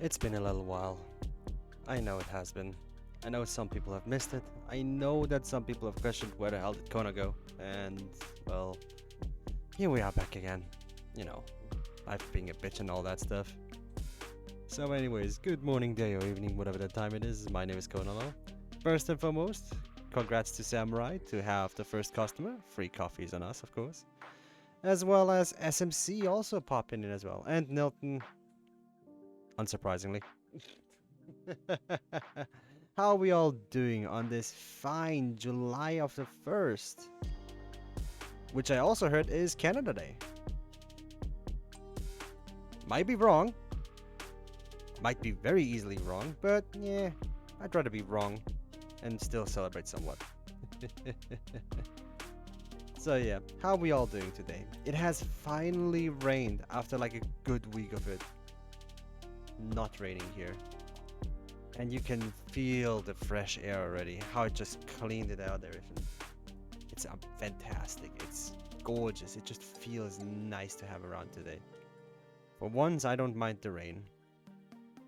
It's been a little while. I know it has been. I know some people have missed it. I know that some people have questioned where the hell did Kona go. And, well, here we are back again. You know, life being a bitch and all that stuff. So anyways, good morning, day or evening, whatever the time it is. My name is Konalo. First and foremost, congrats to Samurai to have the first customer. Free coffees on us, of course. As well as SMC also popping in as well. And Nilton, unsurprisingly. How are we all doing on this fine July of the 1st? Which I also heard is Canada Day. Might be wrong. Might be very easily wrong, but yeah, I'd rather be wrong and still celebrate somewhat. So yeah, how are we all doing today? It has finally rained after like a good week of it not raining here. And you can feel the fresh air already, how it just cleaned it out everything. It's fantastic, it's gorgeous, it just feels nice to have around today. For once, I don't mind the rain.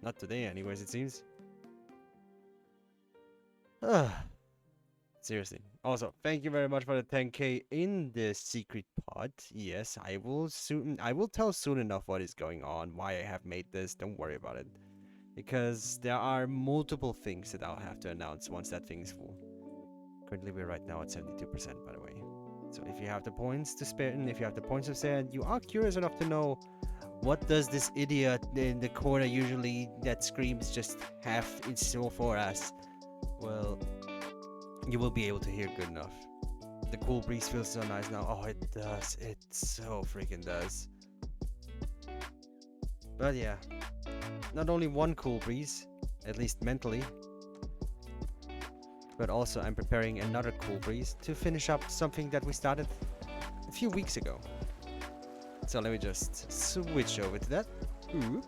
Not today anyways, it seems. Seriously. Also, thank you very much for the 10k in the secret pod. Yes, I will tell soon enough what is going on, why I have made this, don't worry about it. Because there are multiple things that I'll have to announce once that thing is full. Currently we're right now at 72%, by the way. So if you have the points to spare, and if you have the points to spare, and you are curious enough to know what does this idiot in the corner usually that screams just have in store for us, well, you will be able to hear good enough. The cool breeze feels so nice now. Oh, it does. It so freaking does. But yeah, not only one cool breeze, at least mentally, but also I'm preparing another cool breeze to finish up something that we started a few weeks ago. So let me just switch over to that. Ooh.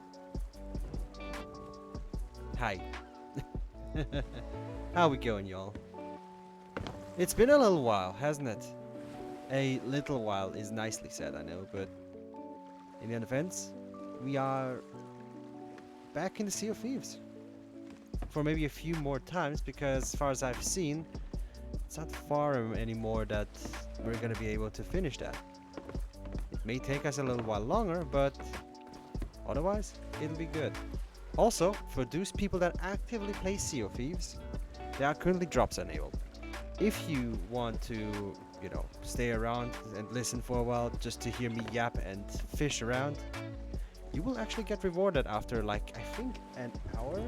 Hi. How we going, y'all? It's been a little while, hasn't it? A little while is nicely said, I know, but in the defense, we are back in the Sea of Thieves for maybe a few more times, because as far as I've seen, it's not far anymore that we're gonna be able to finish that. It may take us a little while longer, but otherwise, it'll be good. Also, for those people that actively play Sea of Thieves, there are currently drops enabled. If you want to, you know, stay around and listen for a while just to hear me yap and fish around, you will actually get rewarded after like, I think, an hour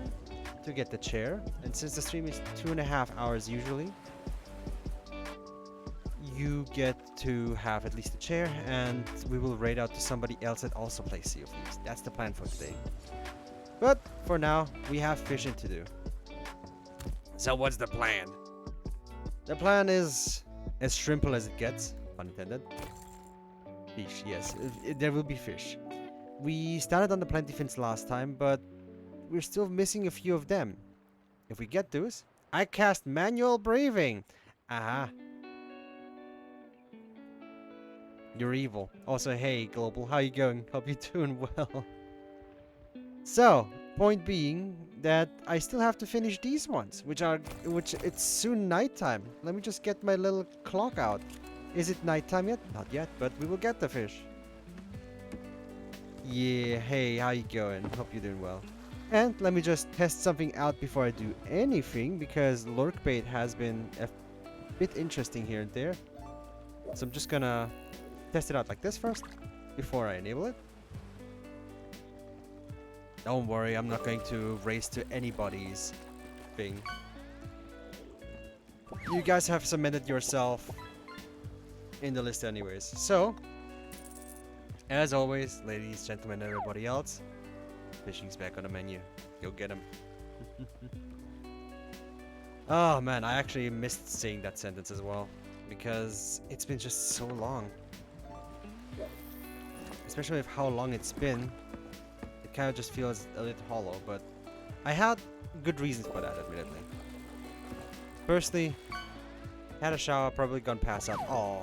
to get the chair. And since the stream is 2.5 hours usually, you get to have at least a chair, and we will raid out to somebody else that also plays Sea of Thieves. That's the plan for today. But for now, we have fishing to do. So what's the plan? The plan is as simple as it gets, pun intended. Fish, yes, there will be fish. We started on the plenty fins last time, but we're still missing a few of them. If we get those, I cast manual breathing. Aha. You're evil. Also, hey, Global, how you going? Hope you're doing well. So, point being that I still have to finish these ones, which it's soon nighttime. Let me just get my little clock out. Is it nighttime yet? Not yet, but we will get the fish. Yeah, hey, how you going? Hope you're doing well. And let me just test something out before I do anything, because lurk bait has been a bit interesting here and there. So I'm just gonna test it out like this first, before I enable it. Don't worry, I'm not going to race to anybody's thing. You guys have submitted yourself in the list anyways. So, as always, ladies, gentlemen, everybody else, fishing's back on the menu. Go get him. Oh man, I actually missed saying that sentence as well, because it's been just so long. Especially with how long it's been. It kind of just feels a little hollow, but I had good reasons for that, admittedly. Firstly, had a shower, probably gonna pass out. Oh,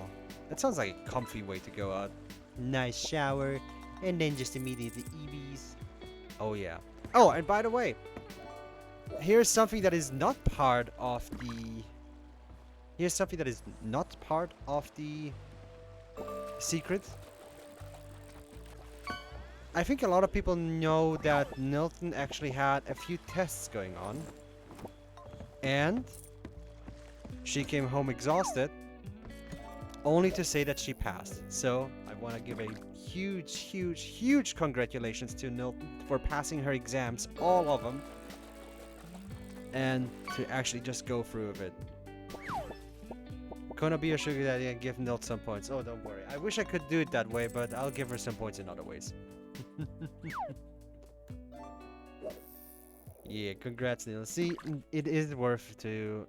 that sounds like a comfy way to go out. Nice shower, and then just immediately EVs. Oh yeah, Oh, and by the way, here's something that is not part of the... Here's something that is not part of the secret. I think a lot of people know that Nilton actually had a few tests going on. And she came home exhausted, only to say that she passed. So I want to give a huge, huge, huge congratulations to Nilton for passing her exams, all of them. And to actually just go through with it. Gonna be a sugar daddy and give Nilt some points. Oh, don't worry. I wish I could do it that way, but I'll give her some points in other ways. Yeah, congrats, Neil. See, it is worth to,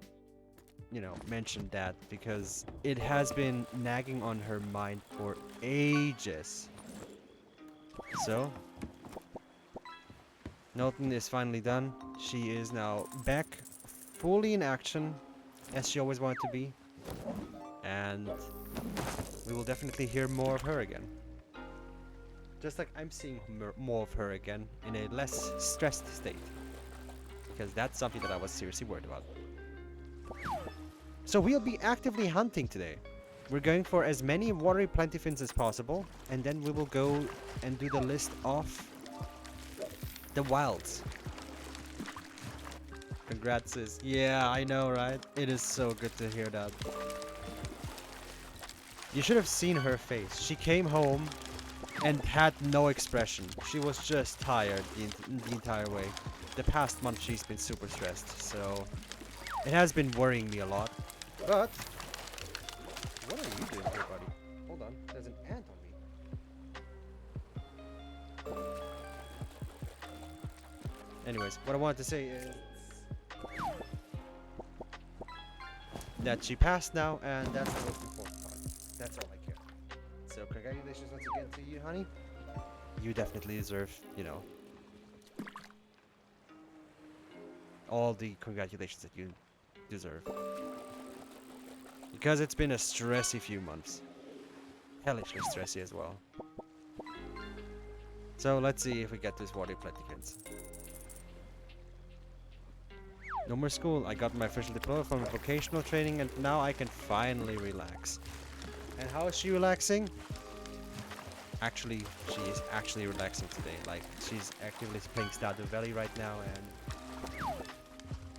you know, mention that because it has been nagging on her mind for ages. So, Nilton is finally done. She is now back fully in action, as she always wanted to be. And we will definitely hear more of her again. Just like I'm seeing more of her again in a less stressed state. Because that's something that I was seriously worried about. So we'll be actively hunting today. We're going for as many watery plentifins as possible. And then we will go and do the list of the wilds. Congrats, sis. Yeah, I know, right? It is so good to hear that. You should have seen her face. She came home and had no expression. She was just tired the entire way. The past month she's been super stressed, so it has been worrying me a lot. But what are you doing here, buddy? Hold on, there's an ant on me. Anyways, what I wanted to say is that she passed now, and that's the most important part. That's all I care. So congratulations once again to you, honey. You definitely deserve, you know, all the congratulations that you deserve. Because it's been a stressy few months. Hellishly stressy as well. So let's see if we get this water plentifins. No more school. I got my official diploma from vocational training and now I can finally relax. And how is she relaxing? Actually, she is actually relaxing today. Like, she's actively playing Stardew Valley right now and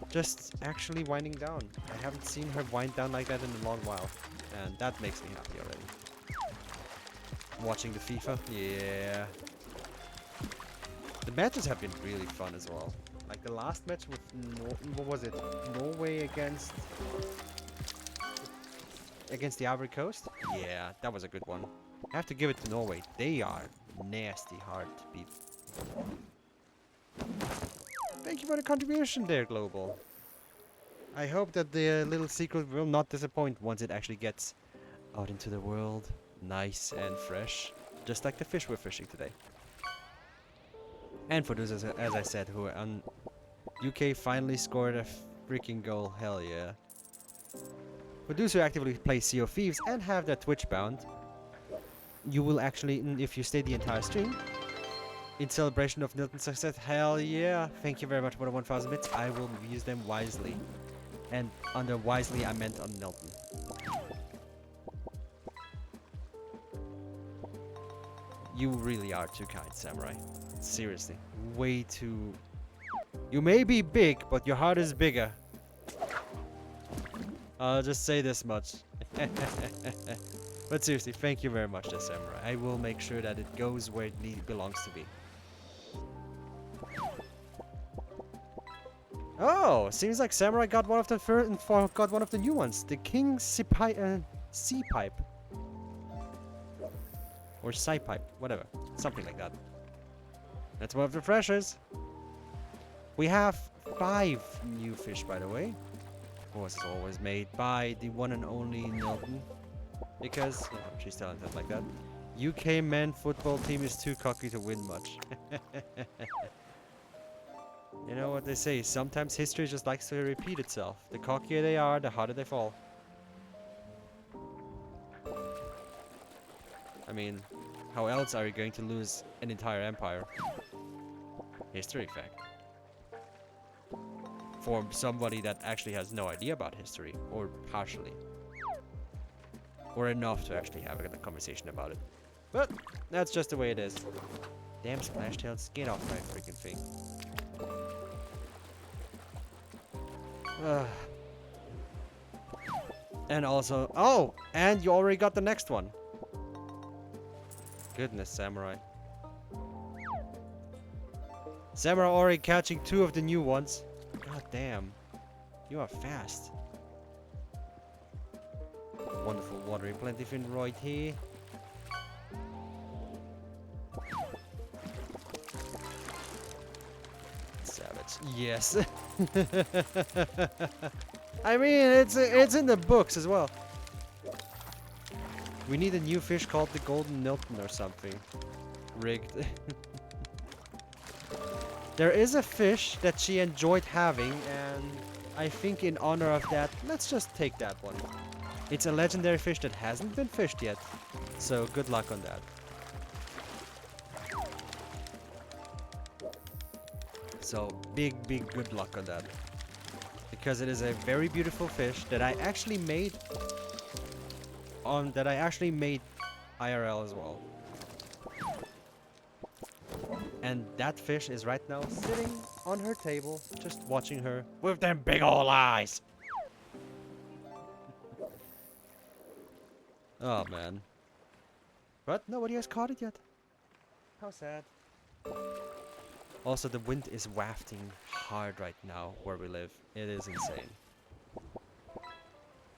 just actually winding down. I haven't seen her wind down like that in a long while. And that makes me happy already. Watching the FIFA? Yeah. The matches have been really fun as well. Like the last match with what was it? Norway against the Ivory Coast? Yeah, that was a good one. I have to give it to Norway. They are nasty hard to beat. Thank you for the contribution there, Global. I hope that the little secret will not disappoint once it actually gets out into the world. Nice and fresh. Just like the fish we're fishing today. And for those, as I said, who are on UK finally scored a freaking goal. Hell yeah. For those who actively play Sea of Thieves and have their Twitch bound, you will actually, if you stay the entire stream, in celebration of Nilton's success, hell yeah. Thank you very much for the 1000 bits. I will use them wisely. And under wisely, I meant on Nilton. You really are too kind, Samurai. Seriously. Way too... You may be big, but your heart is bigger. I'll just say this much. But seriously, thank you very much, Samurai. I will make sure that it goes where it belongs to be. Oh, seems like Samurai got one of the got one of the new ones. The King Sea Pipe. Or Sci Pipe, whatever. Something like that. That's one of the freshers. We have 5 new fish, by the way. Of course, it's always made by the one and only Nilton. Because, you know, she's talented like that. UK men football team is too cocky to win much. You know what they say, sometimes history just likes to repeat itself. The cockier they are, the harder they fall. I mean, how else are you going to lose an entire empire? History fact. For somebody that actually has no idea about history, or partially. Or enough to actually have a conversation about it. But that's just the way it is. Damn Splashtails, get off my freaking thing. And also, oh, and you already got the next one. Goodness, Samurai. Samurai already catching 2 of the new ones. God damn, you are fast. Wonderful watery plentifin right here. Savage, yes. I mean, it's in the books as well. We need a new fish called the Golden Milton or something. Rigged. There is a fish that she enjoyed having, and I think in honor of that, let's just take that one. It's a legendary fish that hasn't been fished yet, so good luck on that. So big good luck on that. Because it is a very beautiful fish that I actually made IRL as well. And that fish is right now sitting on her table, just watching her with them big ol' eyes. Oh man. But nobody has caught it yet. How sad. Also, the wind is wafting hard right now where we live. It is insane.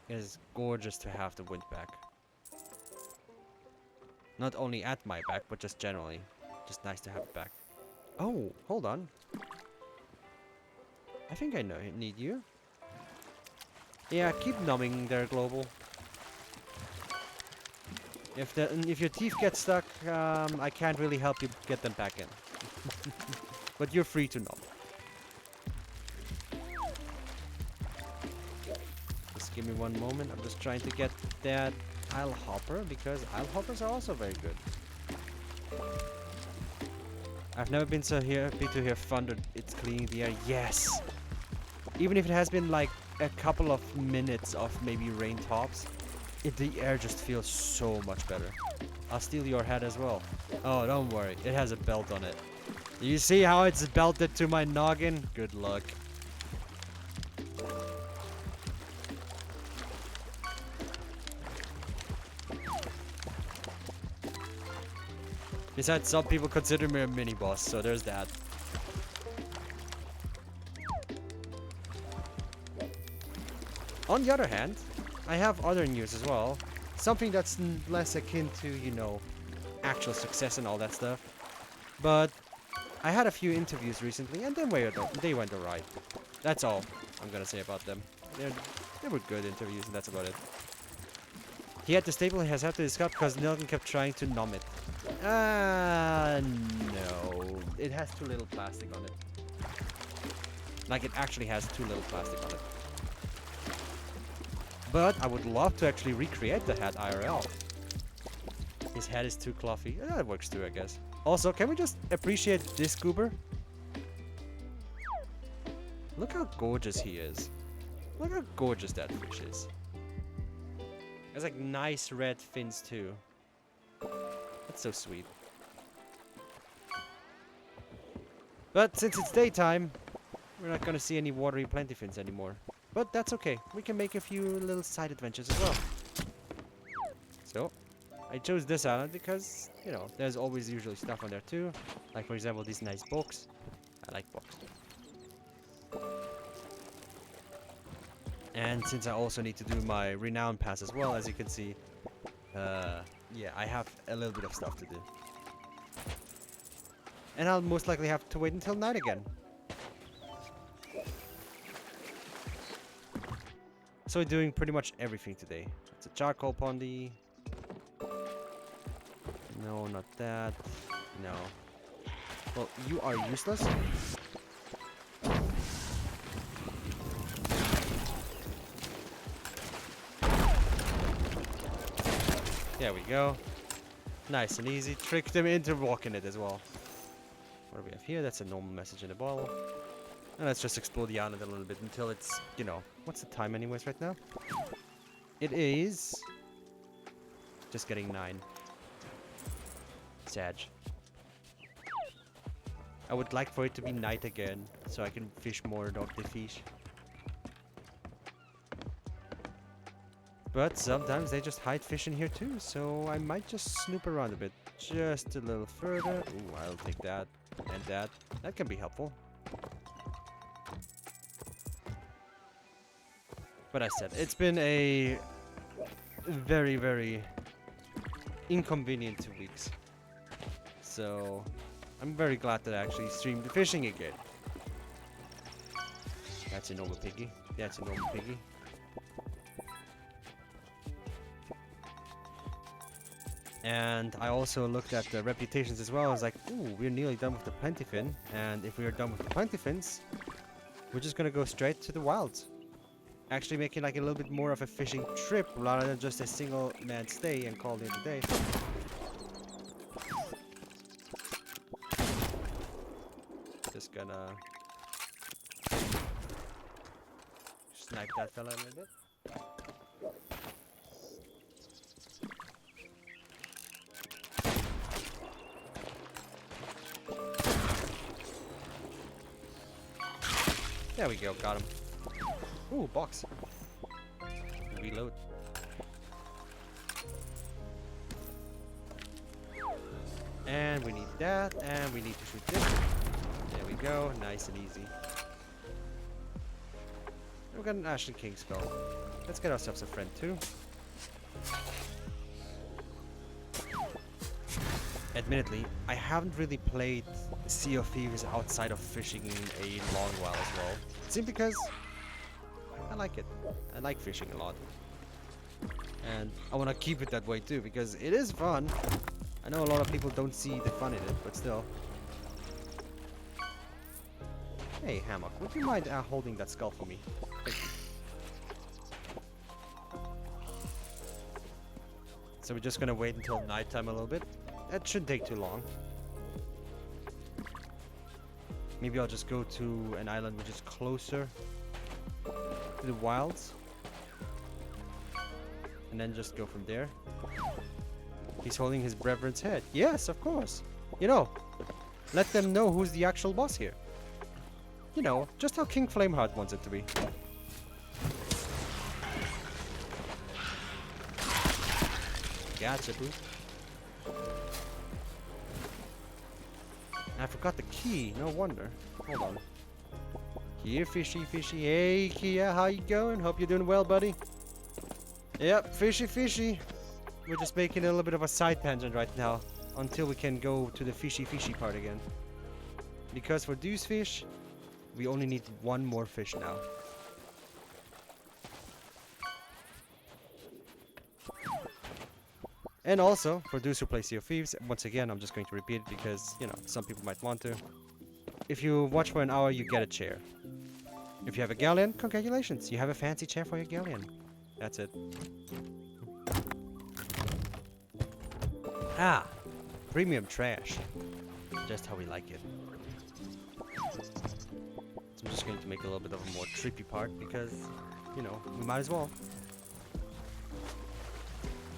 It is gorgeous to have the wind back. Not only at my back, but just generally. Just nice to have it back. Oh, hold on. I think I need you. Yeah, keep numbing there, Global. If your teeth get stuck, I can't really help you get them back in. But you're free to numb. Just give me one moment. I'm just trying to get that Isle Hopper, because Isle Hoppers are also very good. I've never been so happy to hear thunder. It's cleaning the air. Yes! Even if it has been like a couple of minutes of maybe rain tops, the air just feels so much better. I'll steal your head as well. Oh, don't worry. It has a belt on it. You see how it's belted to my noggin? Good luck. Besides, some people consider me a mini-boss, so there's that. On the other hand, I have other news as well. Something that's less akin to, you know, actual success and all that stuff. But I had a few interviews recently, and they went alright. That's all I'm gonna say about them. They were good interviews, and that's about it. He had the staple he has had to discard because Nelton kept trying to numb it. No. It has too little plastic on it. Like, it actually has too little plastic on it. But I would love to actually recreate the hat IRL. His head is too fluffy. That works too, I guess. Also, can we just appreciate this goober? Look how gorgeous he is. Look how gorgeous that fish is. Has like nice red fins too. That's so sweet. But since it's daytime, we're not gonna see any watery plentifins anymore. But that's okay. We can make a few little side adventures as well. So, I chose this island because, you know, there's always usually stuff on there too. Like, for example, these nice books. I like books. And since I also need to do my renown pass as well, as you can see, yeah, I have a little bit of stuff to do. And I'll most likely have to wait until night again. So we're doing pretty much everything today. It's a charcoal pondy. No, not that. No. Well, you are useless. There we go. Nice and easy. Tricked him into walking it as well. What do we have here? That's a normal message in a bottle. And let's just explore the island a little bit until it's, you know, what's the time anyways right now? It is just getting 9. Sag. I would like for it to be night again, so I can fish more of the fish. But sometimes they just hide fish in here too, so I might just snoop around a bit. Just a little further. Ooh, I'll take that and that. That can be helpful. But I said, it's been a very, very inconvenient 2 weeks. So I'm very glad that I actually streamed the fishing again. That's a normal piggy. That's a normal piggy. And I also looked at the reputations as well. I was like, ooh, we're nearly done with the plentyfin. And if we are done with the plentyfins, we're just gonna go straight to the wilds. Actually making like a little bit more of a fishing trip rather than just a single man stay and call it a day. Just gonna snipe that fella a little bit. There we go, got him. Ooh, box. Reload. And we need that, and we need to shoot this. There we go, nice and easy. We've got an Ashen King spell. Let's get ourselves a friend too. Admittedly, I haven't really played Sea of Thieves outside of fishing in a long while as well. Simply because I like it. I like fishing a lot. And I want to keep it that way too, because it is fun. I know a lot of people don't see the fun in it, but still. Hey, Hammock, would you mind holding that skull for me? Thank you. So we're just gonna wait until nighttime a little bit. That shouldn't take too long. Maybe I'll just go to an island which is closer to the wilds. And then just go from there. He's holding his brethren's head. Yes, of course. You know, let them know who's the actual boss here. You know, just how King Flameheart wants it to be. Gotcha, boo. I forgot the key. No wonder. Hold on. Here, fishy, fishy. Hey, Kia, how you going? Hope you're doing well, buddy. Yep, fishy, fishy. We're just making a little bit of a side tangent right now until we can go to the fishy, fishy part again. Because for these fish, we only need one more fish now. And also, for those who play Sea of Thieves, once again, I'm just going to repeat it because, you know, some people might want to. If you watch for an hour, you get a chair. If you have a galleon, congratulations, you have a fancy chair for your galleon. That's it. Ah, premium trash. Just how we like it. So I'm just going to make a little bit of a more trippy part because, you know, we might as well.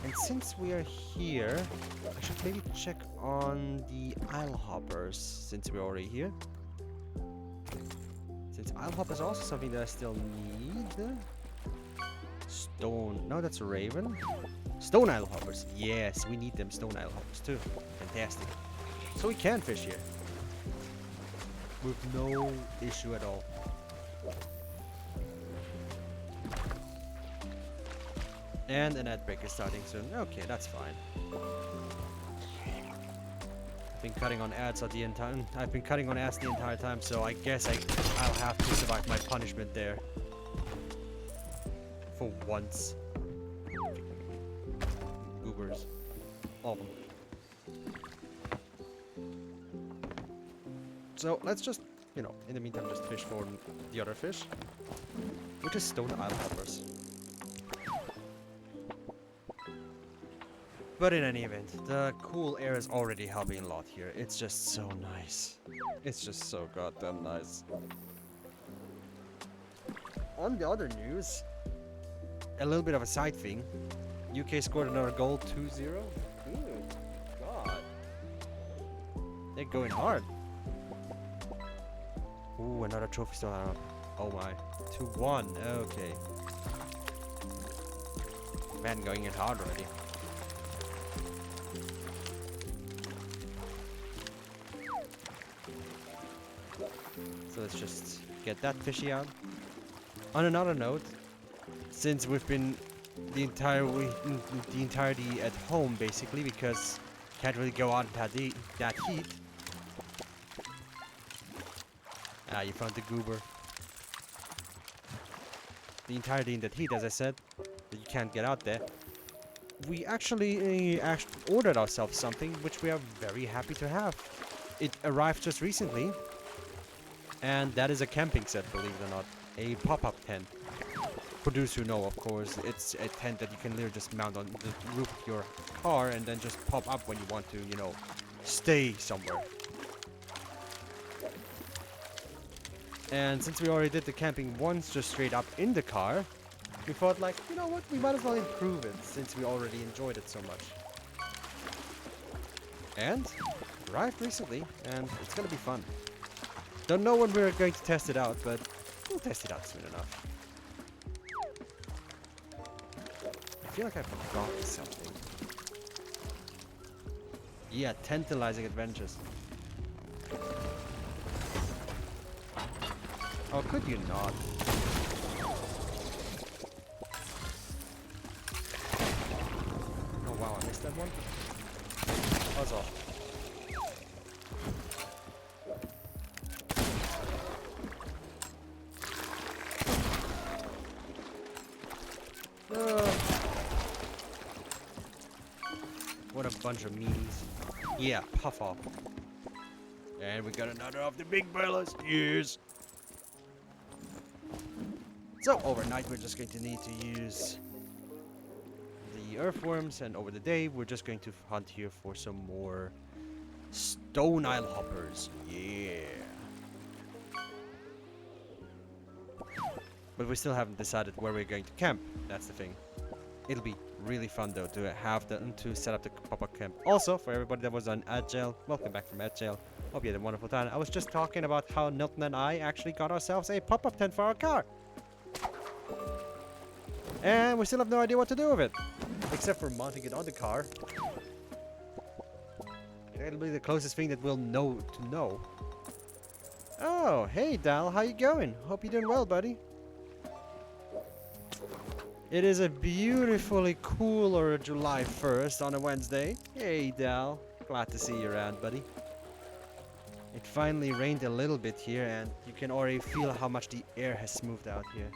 And since we are here, I should maybe check on the Isle Hoppers since we're already here. Since Isle Hoppers is also something that I still need. Stone. No, that's a Raven. Stone Isle Hoppers. Yes, we need them Stone Isle Hoppers too. Fantastic. So we can fish here. With no issue at all. And an ad break is starting soon. Okay, that's fine. I've been cutting on ads at the entire time. I've been cutting on ads the entire time, so I guess I'll have to survive my punishment there. For once. Goobers. All of them. So let's just, you know, in the meantime, just fish for the other fish, which is Stone Isle Hoppers. But in any event, the cool air is already helping a lot here. It's just so nice. It's just so goddamn nice. On the other news, a little bit of a side thing. UK scored another goal, 2-0. Ooh, God. They're going hard. Ooh, another trophy still out. Oh my. 2-1. Okay. Man, going in hard already. So let's just get that fishy out. On another note, since we've been the entirety at home basically because can't really go out in that heat. Ah, you found the goober. The entirety in that heat, as I said, that you can't get out there. We actually ordered ourselves something which we are very happy to have. It arrived just recently, and that is a camping set, believe it or not. A pop-up tent. For those who know, of course, it's a tent that you can literally just mount on the roof of your car and then just pop up when you want to, you know, stay somewhere. And since we already did the camping once, just straight up in the car, we thought like, you know what, we might as well improve it since we already enjoyed it so much. And arrived recently, and it's gonna be fun. Don't know when we're going to test it out, but we'll test it out soon enough. I feel like I forgot something. Yeah, tantalizing adventures. Oh, could you not? Oh wow, I missed that one. That's all. What a bunch of memes. Yeah, puff off. And we got another of the big bellas. Yes. So overnight we're just going to need to use the earthworms, and over the day we're just going to hunt here for some more stone isle hoppers. Yeah. But we still haven't decided where we're going to camp. That's the thing. It'll be really fun though to set up the pop-up camp. Also, for everybody that was on Agile, welcome back from Agile. Hope you had a wonderful time. I was just talking about how Nilton and I actually got ourselves a pop-up tent for our car. And we still have no idea what to do with it. Except for mounting it on the car. It'll be the closest thing that we'll know to know. Oh, hey Dal, how you going? Hope you're doing well, buddy. It is a beautifully cooler July 1st on a Wednesday. Hey Dal, glad to see you around, buddy. It finally rained a little bit here and you can already feel how much the air has smoothed out here.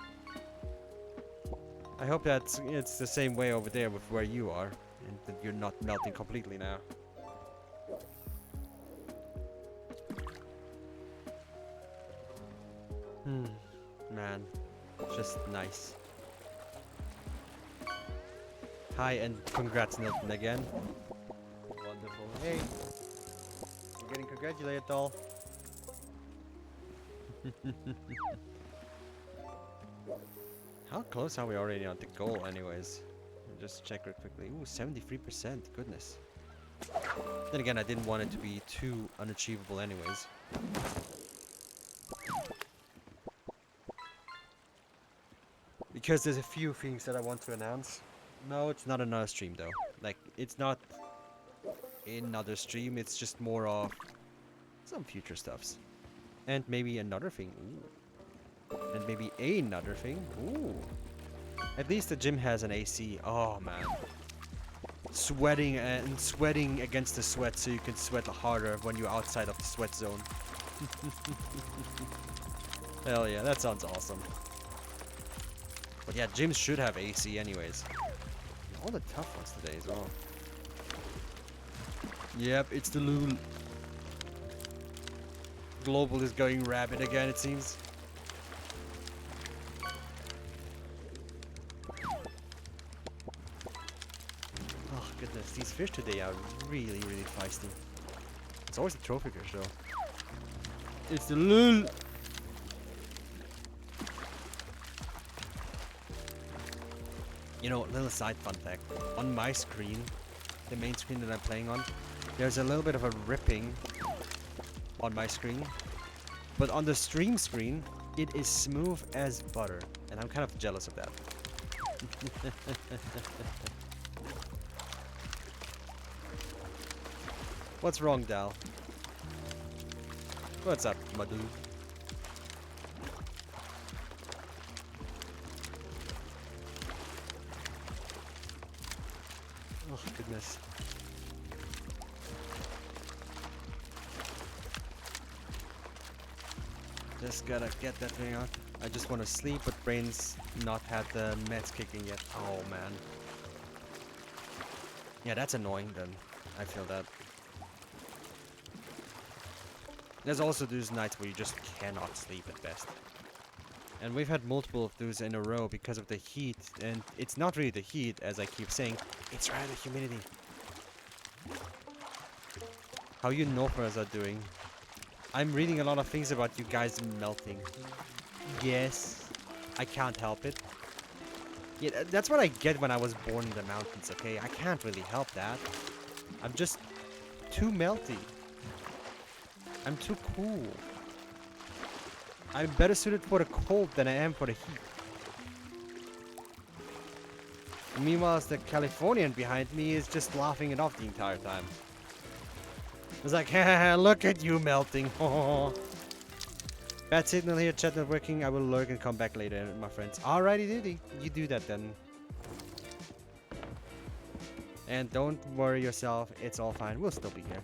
I hope that it's the same way over there with where you are, and that you're not melting completely now. Man, just nice. Hi and congrats Nilton again. Wonderful. Hey, you're getting congratulated, doll. How close are we already on the goal anyways? Just check real quickly. Ooh, 73%. Goodness. Then again, I didn't want it to be too unachievable anyways. Because there's a few things that I want to announce. No, it's not another stream though. Like, it's not another stream, it's just more of some future stuffs. And maybe another thing. Ooh. And maybe another thing. Ooh. At least the gym has an AC. Oh man. Sweating and sweating against the sweat so you can sweat harder when you're outside of the sweat zone. Hell yeah, that sounds awesome. But yeah, gyms should have AC anyways. All the tough ones today as well. Yep, it's the Lul. Global is going rabid again, it seems. Oh goodness, these fish today are really, really feisty. It's always a trophy fish though. It's the lul. You know, little side fun fact. On my screen, the main screen that I'm playing on, there's a little bit of a ripping on my screen. But on the stream screen, it is smooth as butter. And I'm kind of jealous of that. What's wrong, Dal? What's up, my dude? Oh, goodness. Just gotta get that thing out. I just want to sleep, but brain's not had the meds kicking yet. Oh, man. Yeah, that's annoying then. I feel that. There's also those nights where you just cannot sleep at best. And we've had multiple of those in a row because of the heat. And it's not really the heat, as I keep saying. It's rather the humidity. How you Northerners are doing. I'm reading a lot of things about you guys melting. Yes, I can't help it. Yeah, that's what I get when I was born in the mountains, okay? I can't really help that. I'm just too melty. I'm too cool. I'm better suited for the cold than I am for the heat. Meanwhile, the Californian behind me is just laughing it off the entire time. It's like, haha, look at you melting. Bad signal here, chat not working. I will lurk and come back later, my friends. Alrighty, duty. You do that then. And don't worry yourself, it's all fine. We'll still be here.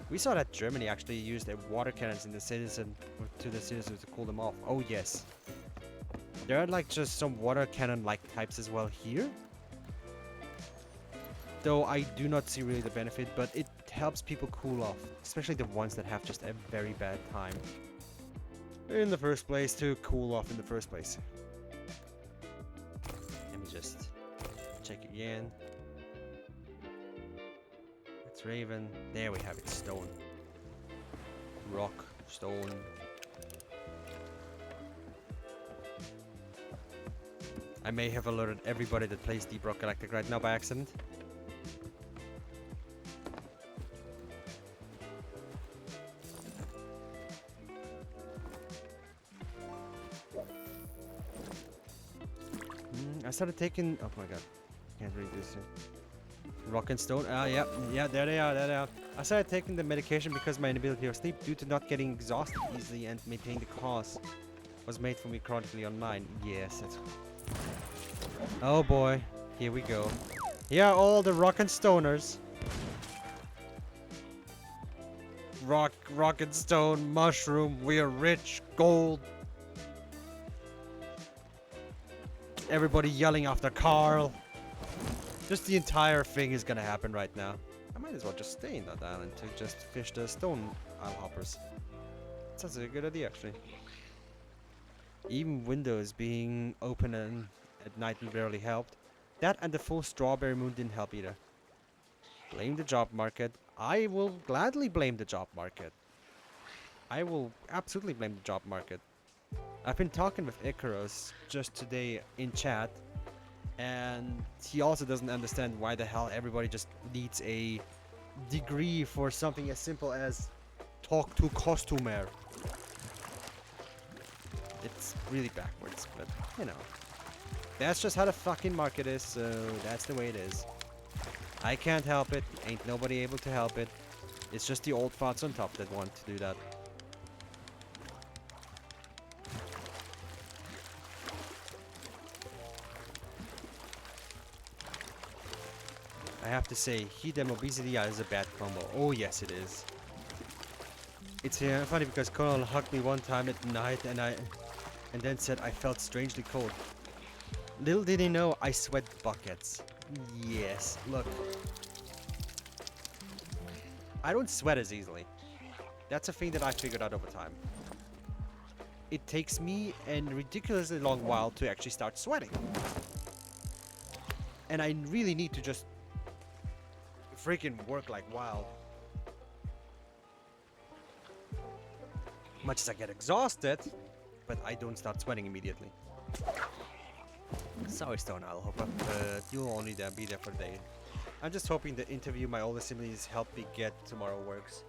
We saw that Germany actually used water cannons in the citizens to cool them off. Oh yes. There are like just some water cannon like types as well here. Though I do not see really the benefit, but it helps people cool off. Especially the ones that have just a very bad time in the first place to cool off in the first place. Let me just check again. It's Raven. There we have it. Stone. Rock. Stone. I may have alerted everybody that plays Deep Rock Galactic right now by accident. I started taking... Oh my god. Can't read this. Rock and Stone. Yeah, there they are. I started taking the medication because my inability to sleep due to not getting exhausted easily and maintaining the cause was made for me chronically online. Yes, that's... Oh boy. Here we go. Yeah, all the rock and stoners. Rock and stone, mushroom, we are rich, gold. Everybody yelling after Carl. Just the entire thing is gonna happen right now. I might as well just stay in that island to just fish the stone isle hoppers. Sounds like a good idea, actually. Even windows being open and at night rarely helped. That and the full strawberry moon didn't help either. Blame the job market. I will gladly blame the job market. I will absolutely blame the job market. I've been talking with Icarus just today in chat, and he also doesn't understand why the hell everybody just needs a degree for something as simple as talk to costumer. It's really backwards, but you know. That's just how the fucking market is, so that's the way it is. I can't help it, ain't nobody able to help it. It's just the old farts on top that want to do that. I have to say, heat and obesity is a bad combo. Oh yes it is. It's funny because Colonel hugged me one time at night and then said I felt strangely cold. Little did he know I sweat buckets. Yes, look. I don't sweat as easily. That's a thing that I figured out over time. It takes me a ridiculously long while to actually start sweating. And I really need to just freaking work like wild. Much as I get exhausted, but I don't start sweating immediately. Sorry, Stone Owl Hopper, but you'll only be there for a day. I'm just hoping the interview my older siblings helped me get tomorrow works.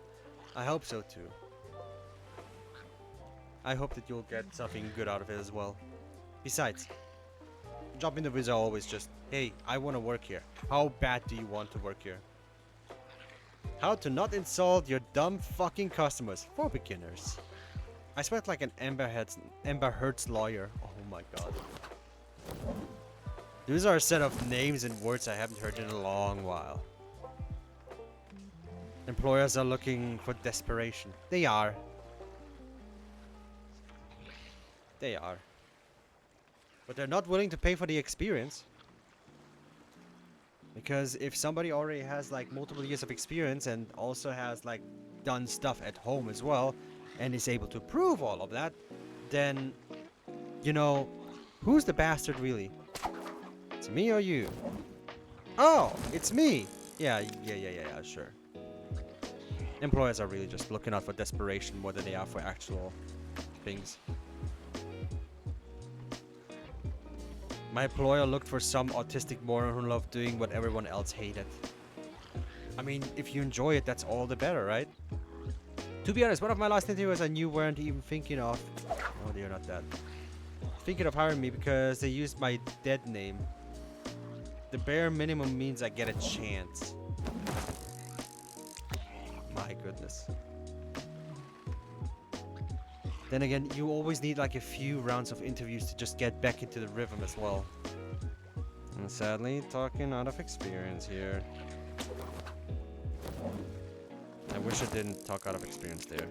I hope so too. I hope that you'll get something good out of it as well. Besides, job interviews are always just, hey, I want to work here. How bad do you want to work here? How to not insult your dumb fucking customers for beginners. I sweat like an Amber Heard's lawyer. Oh my god. These are a set of names and words I haven't heard in a long while. Employers are looking for desperation. They are. They are. But they're not willing to pay for the experience. Because if somebody already has like multiple years of experience and also has like done stuff at home as well and is able to prove all of that, then, you know, who's the bastard really? It's me or you? Oh, it's me! Yeah, sure. Employers are really just looking out for desperation more than they are for actual things. My employer looked for some autistic moron who loved doing what everyone else hated. I mean, if you enjoy it, that's all the better, right? To be honest, one of my last interviewers I knew weren't even thinking of... Oh, they're not dead. Thinking of hiring me because they used my dead name. The bare minimum means I get a chance. My goodness. Then again, you always need like a few rounds of interviews to just get back into the rhythm as well. And sadly, talking out of experience here. I wish I didn't talk out of experience there.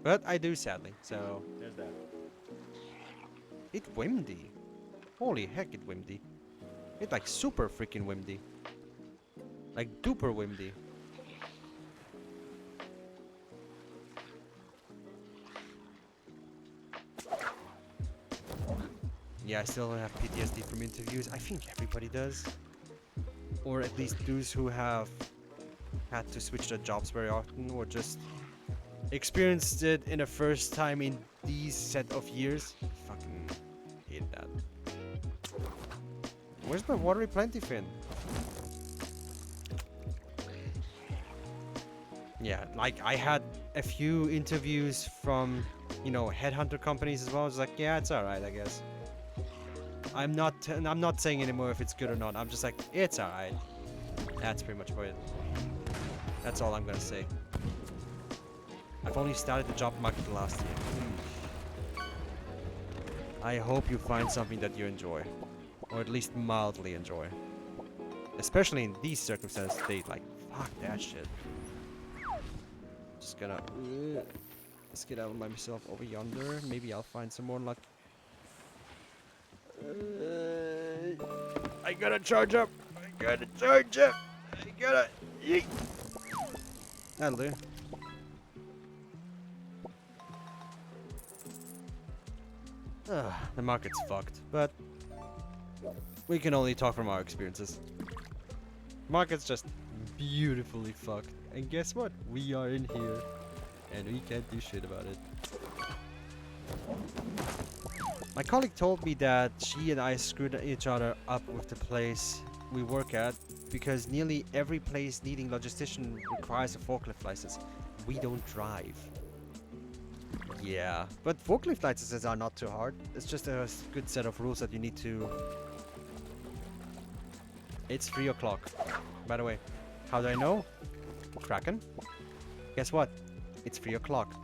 But I do, sadly, so there's that. It's windy. Holy heck, it's windy. It's like super freaking windy. Like duper windy. Yeah, I still have PTSD from interviews. I think everybody does. Or at least those who have had to switch their jobs very often or just experienced it in the first time in these set of years. Fucking hate that. Where's my watery plenty fin? Yeah, like I had a few interviews from, you know, headhunter companies as well. I was like, yeah, it's alright, I guess. I'm not saying anymore if it's good or not. I'm just like, it's alright. That's pretty much it. That's all I'm gonna say. I've only started the job market last year. I hope you find something that you enjoy. Or at least mildly enjoy. Especially in these circumstances, they like, fuck that shit. Just gonna... let's get out by myself over yonder. Maybe I'll find some more luck. I gotta charge up. I gotta charge up. I gotta... Yeet. That'll do. The market's fucked, but we can only talk from our experiences. Market's just beautifully fucked. And guess what? We are in here. And we can't do shit about it. My colleague told me that she and I screwed each other up with the place we work at because nearly every place needing logistician requires a forklift license. We don't drive. Yeah, but forklift licenses are not too hard. It's just a good set of rules that you need to... It's 3 o'clock. By the way, how do I know? Kraken? Guess what? It's 3 o'clock.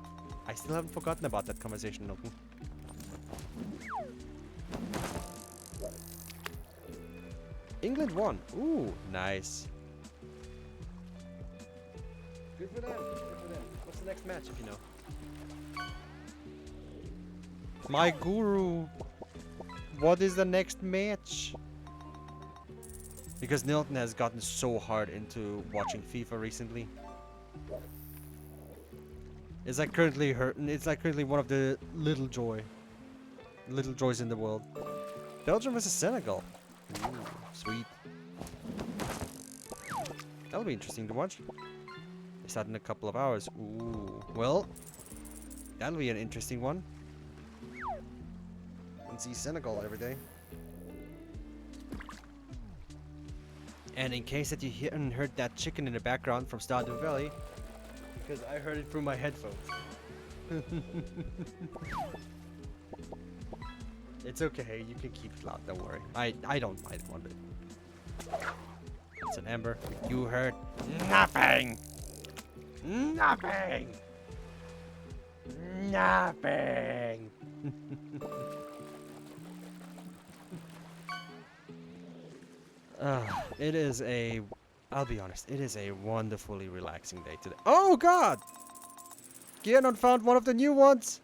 I still haven't forgotten about that conversation, Milton. England won. Ooh, nice. Good for them. Good for them. What's the next match, if you know? My guru. What is the next match? Because Nilton has gotten so hard into watching FIFA recently. It's like currently one of the little joys in the world. Belgium versus Senegal. Ooh, sweet. That'll be interesting to watch. They start in a couple of hours. Ooh. Well, That'll be an interesting one. And see Senegal every day. And in case that you heard that chicken in the background from Stardew Valley, because I heard it through my headphones. It's okay, you can keep it loud, don't worry. I don't mind one bit. It's an ember. You heard nothing! Nothing! Nothing! It is a... I'll be honest, it is a wonderfully relaxing day today. Oh god! Gianon found one of the new ones!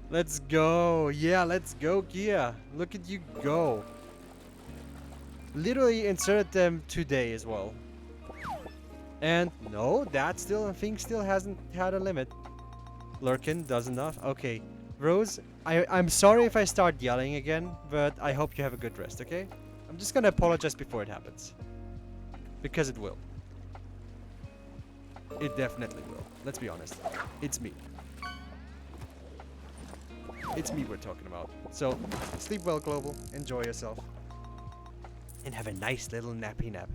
Let's go! Yeah, let's go, Gia! Look at you go! Literally inserted them today as well. And no, that thing still hasn't had a limit. Lurkin does enough. Okay, Rose, I'm sorry if I start yelling again, but I hope you have a good rest, okay? I'm just gonna apologize before it happens. Because it will. It definitely will. Let's be honest. It's me. It's me we're talking about. So, sleep well, Global. Enjoy yourself. And have a nice little nappy nap.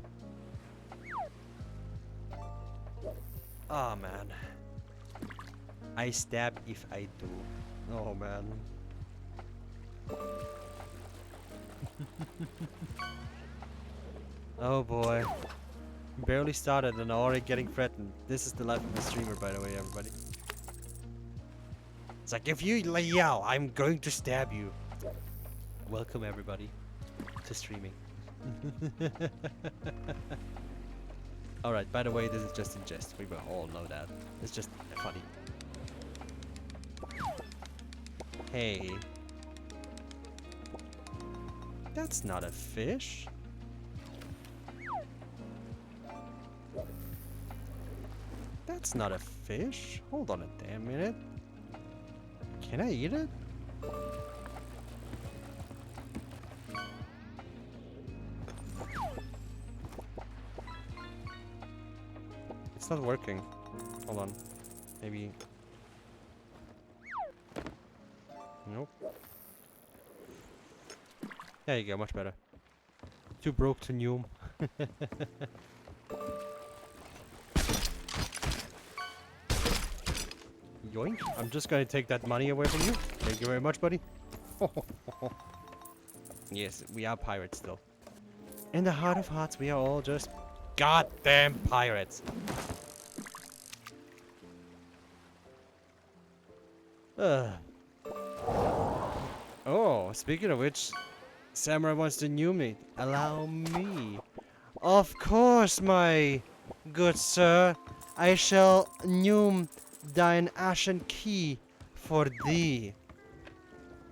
Oh, man. I stab if I do. Oh, man. Oh, boy. Barely started and already getting threatened. This is the life of a streamer, by the way, everybody. It's like, if you yell, I'm going to stab you. Welcome, everybody, to streaming. Alright, by the way, this is just in jest. We will all know that. It's just funny. Hey. That's not a fish. That's not a fish. Hold on a damn minute. Can I eat it? It's not working. Hold on. Maybe. Nope. There you go, much better. Too broke to Noom. Yoink. I'm just gonna take that money away from you. Thank you very much, buddy. Yes, we are pirates still. In the heart of hearts, we are all just goddamn pirates. Oh, speaking of which, Samurai wants to new me. Allow me. Of course, my good sir. I shall new thine ashen key for thee.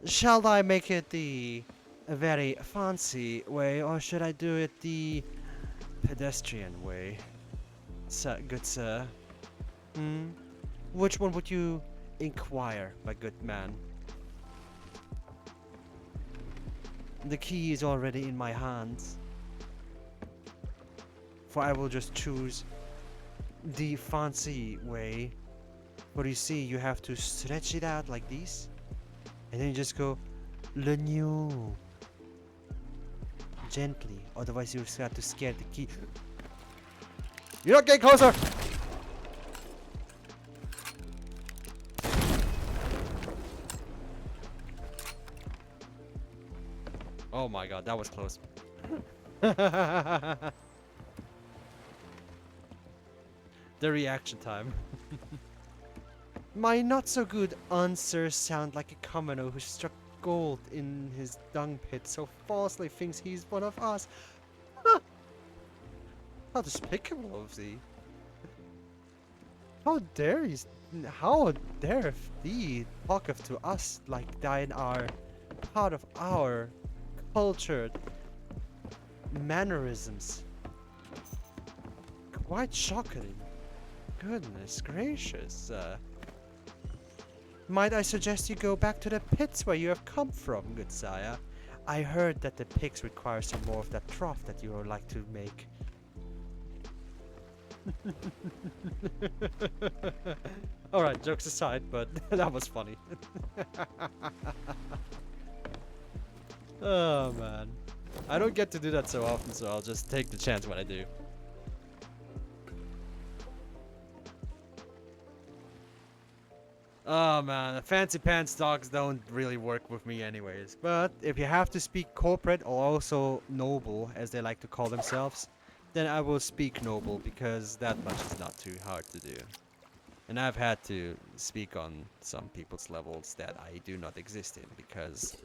Shall I make it the very fancy way, or should I do it the pedestrian way? Sir, good sir. Hmm? Which one would you inquire, my good man? The key is already in my hands. For I will just choose the fancy way. But you see, you have to stretch it out like this. And then you just go, le new. Gently. Otherwise you start to scare the key. You're not getting closer! Oh my god, that was close. The reaction time. My not so good answers sound like a commoner who struck gold in his dung pit so falsely thinks he's one of us. How despicable of thee. How dare thee talketh to us like thine are part of our cultured mannerisms. Quite shocking. Goodness gracious. Might I suggest you go back to the pits where you have come from, good sire? I heard that the pigs require some more of that trough that you would like to make. Alright, jokes aside, but that was funny. Oh man. I don't get to do that so often, so I'll just take the chance when I do. Oh man, fancy pants dogs don't really work with me anyways. But if you have to speak corporate or also noble, as they like to call themselves, then I will speak noble because that much is not too hard to do. And I've had to speak on some people's levels that I do not exist in because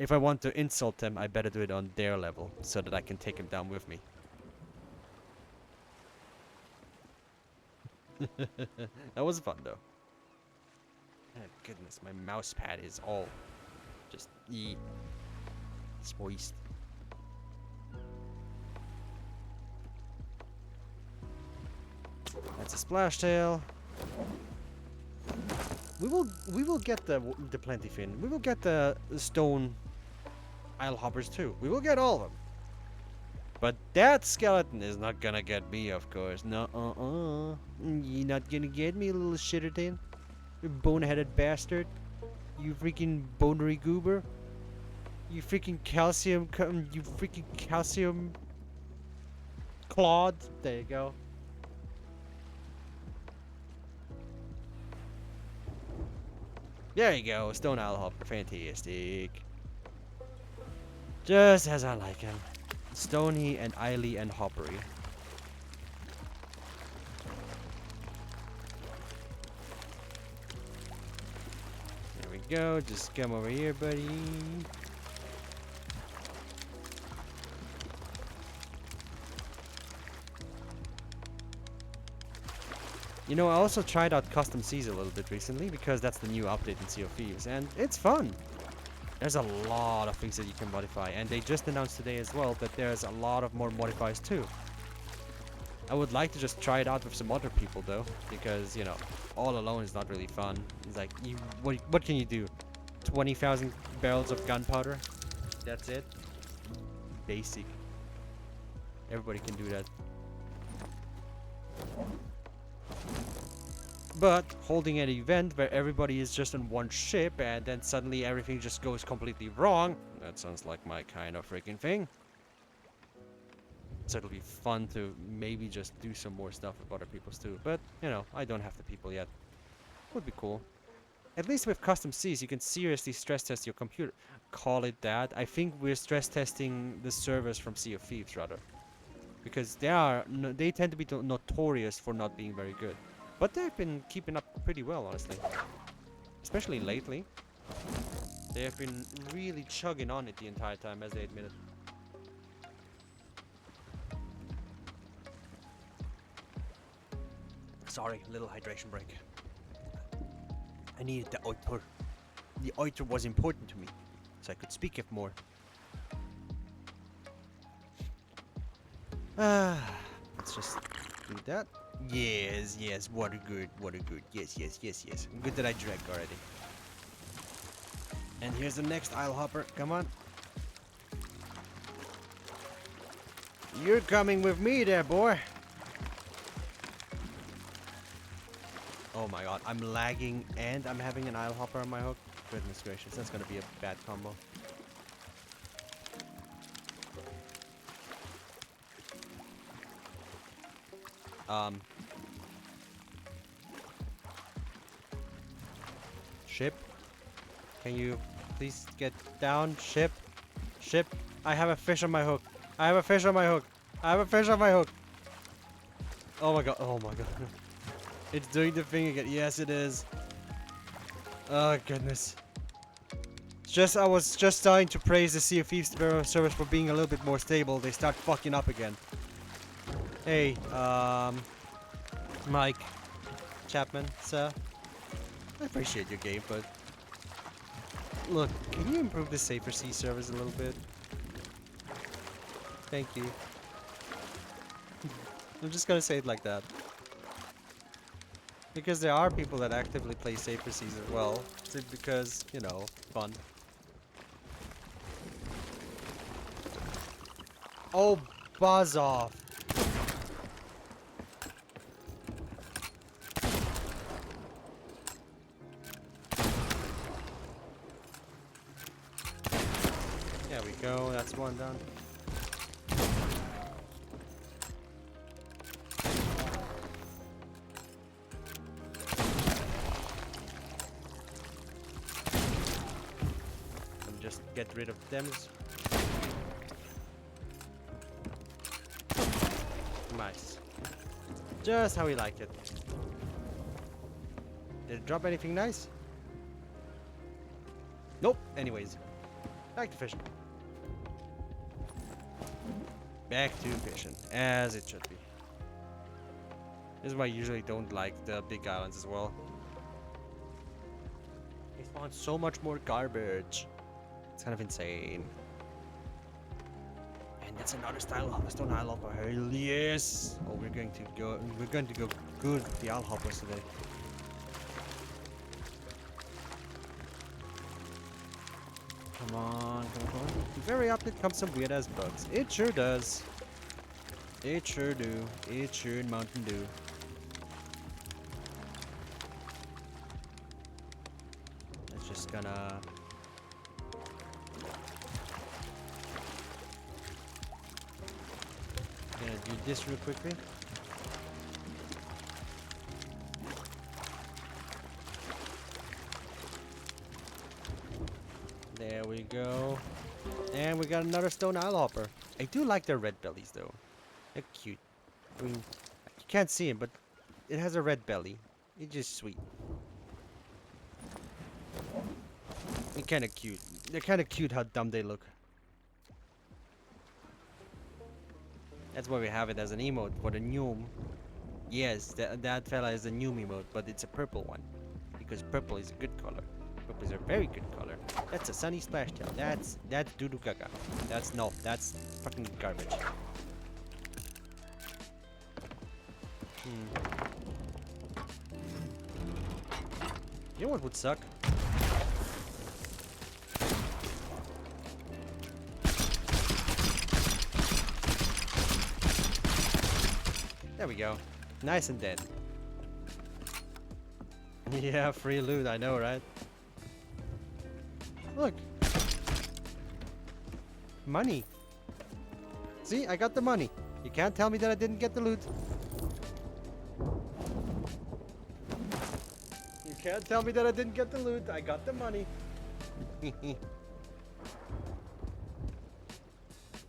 if I want to insult them, I better do it on their level so that I can take them down with me. That was fun though. Oh, goodness, my mouse pad is all just it's moist. That's a splash tail. We will get the plenty fin. We will get the stone isle hoppers too. We will get all of them. But that skeleton is not gonna get me, of course. No, you're not gonna get me, little shitterton. You boneheaded bastard. You freaking bonery goober. You freaking calcium clawed. There you go. There you go, stone owl hopper, fantastic. Just as I like him. Stony and Eily and hoppery. There we go, just come over here, buddy. You know, I also tried out custom seas a little bit recently because that's the new update in Sea of Thieves, and it's fun. There's a lot of things that you can modify, and they just announced today as well that there's a lot of more modifiers too. I would like to just try it out with some other people though, because you know, all alone is not really fun. It's like, what can you do? 20,000 barrels of gunpowder? That's it? Basic. Everybody can do that. But holding an event where everybody is just on one ship and then suddenly everything just goes completely wrong, that sounds like my kind of freaking thing. So it'll be fun to maybe just do some more stuff with other people's too. But, you know, I don't have the people yet. Would be cool. At least with custom Cs, you can seriously stress test your computer. Call it that. I think we're stress testing the servers from Sea of Thieves rather. Because they tend to be notorious for not being very good. But they've been keeping up pretty well, honestly. Especially lately. They have been really chugging on it the entire time, as they admitted. Sorry, little hydration break. I needed the oiter. The oiter was important to me, so I could speak it more. Let's just do that. Yes, yes, water good, water good. Yes, yes, yes, yes. Good that I drank already. And here's the next isle hopper. Come on. You're coming with me there, boy. Oh my god, I'm lagging and I'm having an isle hopper on my hook. Goodness gracious, that's gonna be a bad combo. Ship? Can you please get down? Ship? Ship? I have a fish on my hook. I have a fish on my hook. I have a fish on my hook. Oh my god. Oh my god. It's doing the thing again. Yes, it is. Oh goodness. I was just starting to praise the Sea of Thieves service for being a little bit more stable. They start fucking up again. Hey, Mike Chapman, sir. I appreciate your game, but look, can you improve the Safer Sea service a little bit? Thank you. I'm just gonna say it like that. Because there are people that actively play Safer Seas as well. Simply because, you know, fun. Oh, buzz off. go. That's one done. And just get rid of them. Nice. Just how we like it. Did it drop anything nice? Nope. Anyways. Back to fishing. Back to fishing. As it should be. This is why I usually don't like the big islands as well. They spawn so much more garbage. It's kind of insane. And that's another stone isle hopper. Hell yes! Oh, we're going to go good with the isle hoppers today. Come on, come on, come on. Very often comes some weird ass bugs. It sure does. It sure do. It sure Mountain Dew. It's just gonna do this real quickly. There we go. And we got another stone isle hopper. I do like their red bellies though. They're cute. I mean, you can't see it, but it has a red belly. It's just sweet. They're kind of cute. They're kind of cute how dumb they look. That's why we have it as an emote for the gnome. Yes, that fella is a gnome emote, but it's a purple one. Because purple is a good color. Purple is a very good color. That's a sunny splash tail. That's doo-doo gaga. That's fucking garbage. You know what would suck? There we go. Nice and dead. Yeah, free loot, I know, right? Look. Money. See, I got the money. You can't tell me that I didn't get the loot. You can't tell me that I didn't get the loot. I got the money.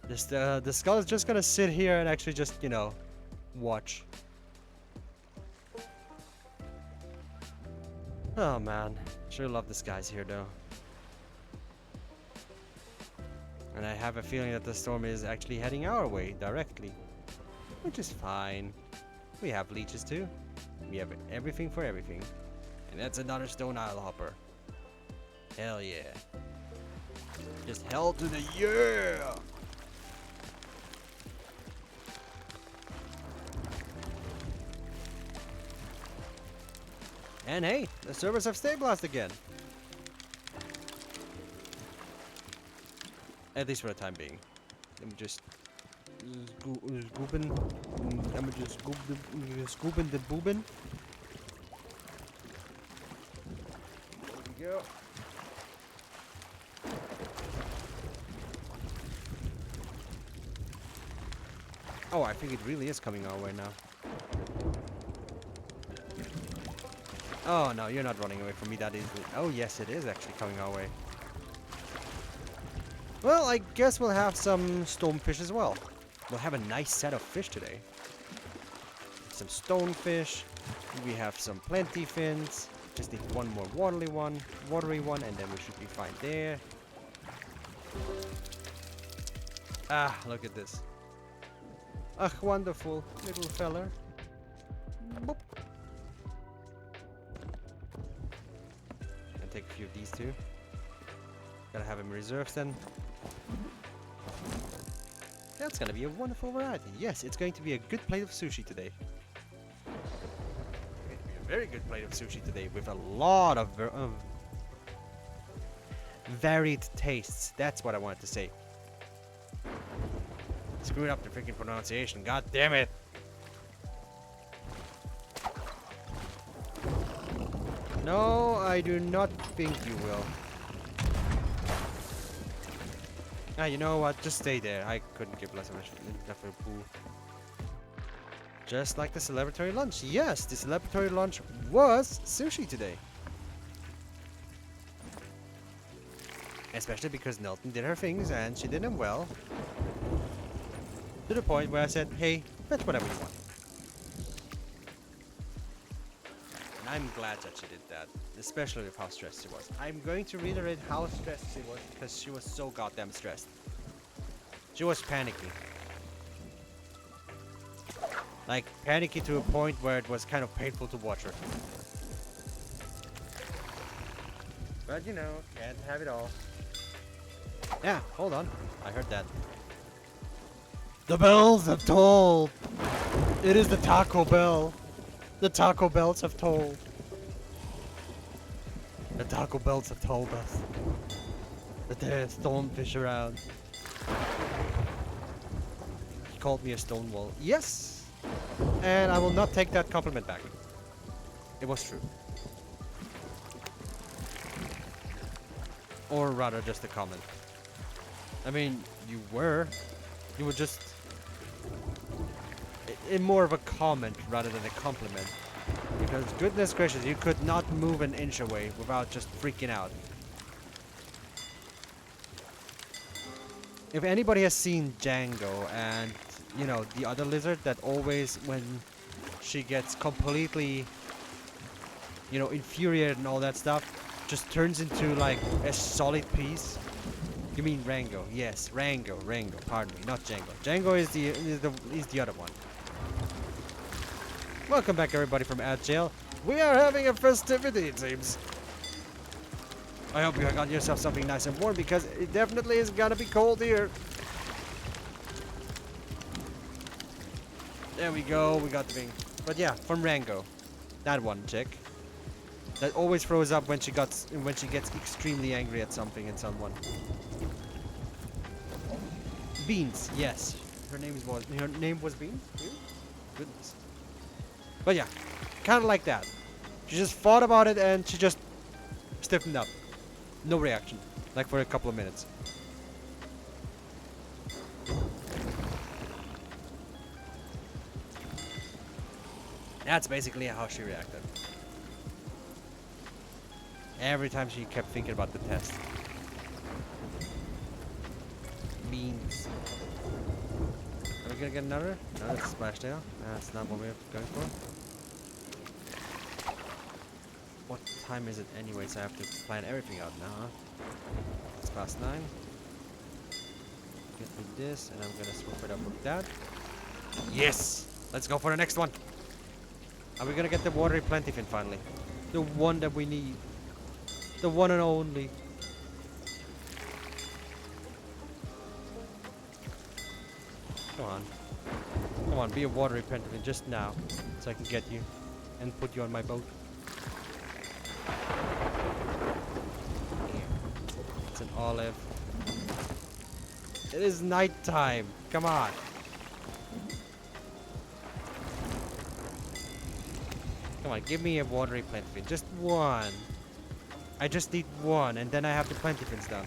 The skull is just gonna sit here and actually just, you know, watch. Oh man, sure love the skies here though. And I have a feeling that the storm is actually heading our way directly, which is fine. We have leeches too. We have everything for everything. And that's another stone isle hopper. Hell yeah. Just hell to the yeah! And hey, the servers have stabilized again. At least for the time being. Let me just scoopin'. Let me just scoopin' the boobin'. There we go. Oh, I think it really is coming our way now. Oh no, you're not running away from me that easily. Oh yes, it is actually coming our way. Well, I guess we'll have some stonefish as well. We'll have a nice set of fish today. Some stonefish. We have some plenty fins. Just need one more watery one, and then we should be fine there. Ah, look at this. Ah, wonderful little fella. Boop. And take a few of these too. Gotta have them reserved then. That's gonna be a wonderful variety. Yes, it's going to be a good plate of sushi today. It's going to be a very good plate of sushi today with a lot of varied tastes. That's what I wanted to say. Screwed up the freaking pronunciation. God damn it. No, I do not think you will. Ah, you know what? Just stay there. I couldn't give less of a poo. Just like the celebratory lunch. Yes, the celebratory lunch was sushi today. Especially because Nelton did her things and she did them well. To the point where I said, hey, fetch whatever you want. And I'm glad that she did that. Especially with how stressed she was. I'm going to reiterate how stressed she was because she was so goddamn stressed. She was panicking. Like, panicky to a point where it was kind of painful to watch her. But you know, can't have it all. Yeah, hold on. I heard that. The bells have tolled! It is the Taco Bell! The Taco Bells have tolled. The Taco Bells have told us that there are stonefish around. He called me a stonewall. Yes! And I will not take that compliment back. It was true. Or rather, just a comment. I mean, you were just in more of a comment rather than a compliment. Because goodness gracious, you could not move an inch away without just freaking out. If anybody has seen Django and, you know, the other lizard that always, when she gets completely, you know, infuriated and all that stuff, just turns into like a solid piece. You mean Rango? Yes, Rango. Pardon me, not Django. Django is the other one. Welcome back, everybody from Ad Jail. We are having a festivity, it seems. I hope you got yourself something nice and warm because it definitely is gonna be cold here. There we go. We got the thing. But yeah, from Rango, that one chick that always throws up when she gets extremely angry at something and someone. Beans, yes. Her name was Beans? Really? Goodness. But yeah, kind of like that. She just thought about it and she just stiffened up. No reaction. Like for a couple of minutes. That's basically how she reacted. Every time she kept thinking about the test. Beans. Are we gonna get another? No, that's a splashtail. That's not what we're going for. What time is it anyways? I have to plan everything out now, huh? It's past 9. Get me this, and I'm gonna swap it up with that. Yes! Let's go for the next one! Are we gonna get the watery plentifin finally? The one that we need. The one and only. Come on. Come on, be a watery plentifin just now. So I can get you. And put you on my boat. Here. It's an olive. It is night time. Come on. Come on, give me a watery plentifin. Just one. I just need one, and then I have the plentifins done.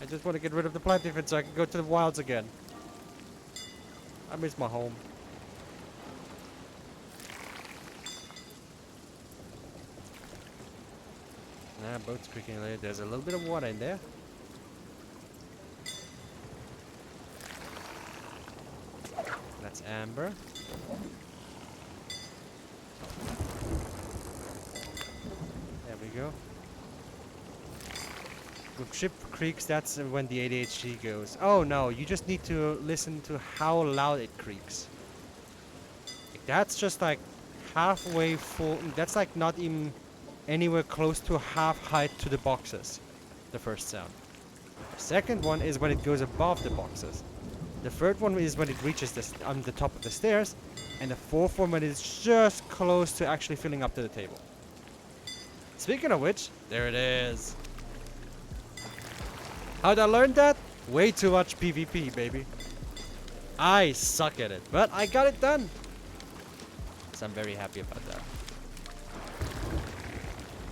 I just want to get rid of the plentifin so I can go to the wilds again. I miss my home. Nah, boat's creaking a little. There's a little bit of water in there. That's amber. There we go. With ship creaks, that's when the ADHD goes. Oh no, you just need to listen to how loud it creaks. Like, that's just like halfway full. That's like not even anywhere close to half height to the boxes. The first sound. The second one is when it goes above the boxes. The third one is when it reaches on the top of the stairs. And the fourth one when it's just close to actually filling up to the table. Speaking of which, there it is. How'd I learn that? Way too much PvP, baby. I suck at it, but I got it done. So I'm very happy about that.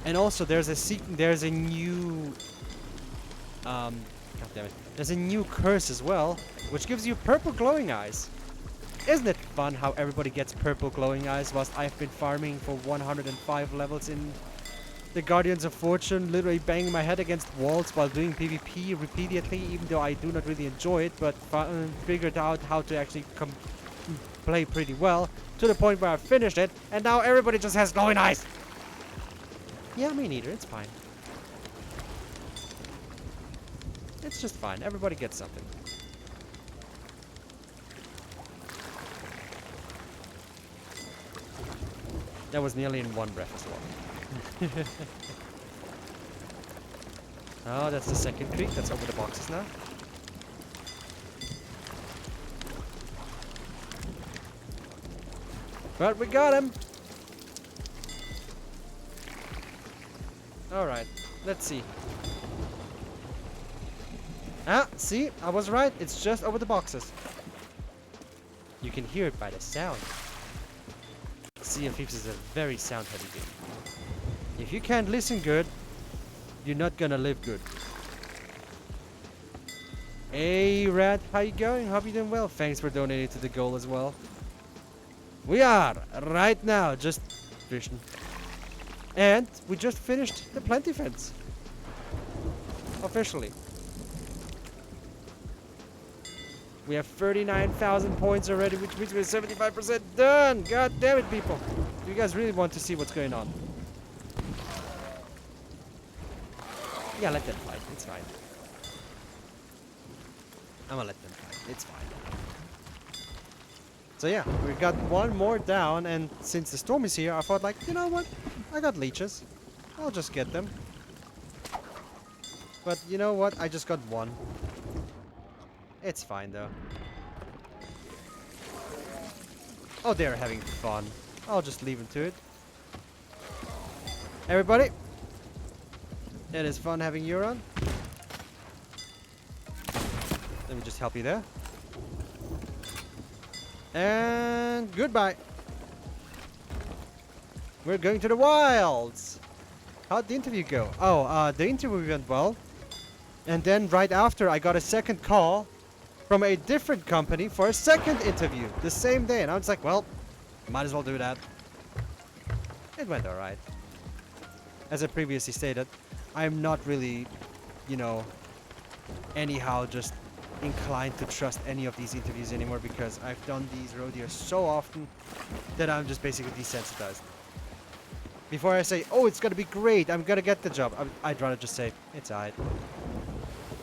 And also, there's a new God damn it. There's a new curse as well, which gives you purple glowing eyes. Isn't it fun how everybody gets purple glowing eyes whilst I've been farming for 105 levels in the Guardians of Fortune, literally banging my head against walls while doing PvP repeatedly, even though I do not really enjoy it, but figured out how to actually play pretty well, to the point where I finished it, and now everybody just has glowing eyes. Yeah, me neither. It's fine. It's just fine. Everybody gets something. That was nearly in one breath as well. Oh, that's the second creek. That's over the boxes now. But we got him! Alright, let's see. Ah, see? I was right. It's just over the boxes. You can hear it by the sound. Sea of Thieves is a very sound-heavy game. If you can't listen good, you're not gonna live good. Hey, Rat, how you going? Hope you're doing well. Thanks for donating to the goal as well. We are, right now, just fishing. And we just finished the plenty fence. Officially. We have 39,000 points already, which means we're 75% done. God damn it, people. Do you guys really want to see what's going on? Yeah, let them fight. It's fine. I'm gonna let them fight. It's fine. So yeah, we got one more down, and since the storm is here, I thought like, you know what? I got leeches. I'll just get them. But you know what? I just got one. It's fine though. Oh, they're having fun. I'll just leave them to it. Everybody, it is fun having you around. Let me just help you there. And goodbye. We're going to the wilds. How'd the interview go? Oh, the interview went well. And then right after, I got a second call from a different company for a second interview the same day. And I was like, well, might as well do that. It went alright. As I previously stated, I'm not really, you know, anyhow just inclined to trust any of these interviews anymore because I've done these rodeos so often that I'm just basically desensitized. Before I say, oh, it's gonna be great, I'm gonna get the job, I'd rather just say, it's alright.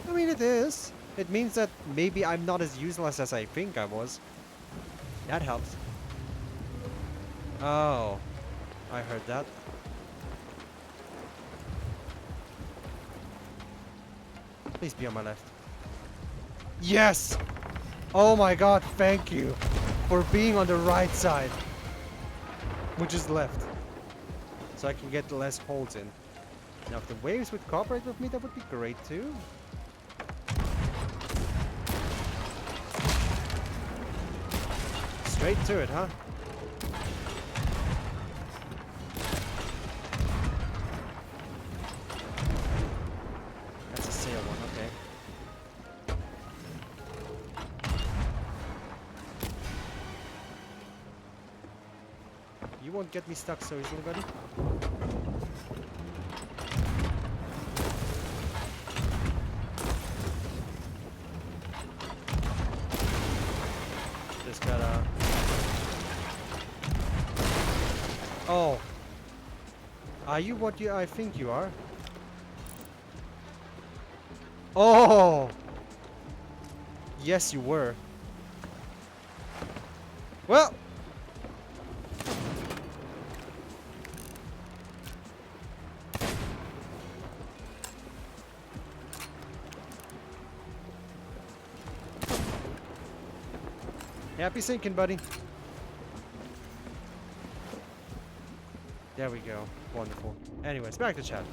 I mean, it is. It means that maybe I'm not as useless as I think I was. That helps. Oh, I heard that. Please be on my left. Yes! Oh my god, thank you for being on the right side. Which is left. So I can get the less holes in. Now if the waves would cooperate with me, that would be great too. Straight to it, huh? That's a sail one, okay. You won't get me stuck so easily, buddy. Just gotta... Oh. Are you what I think you are? Oh! Yes, you were. Well! Happy sinking, buddy. There we go. Wonderful. Anyways, back to chat.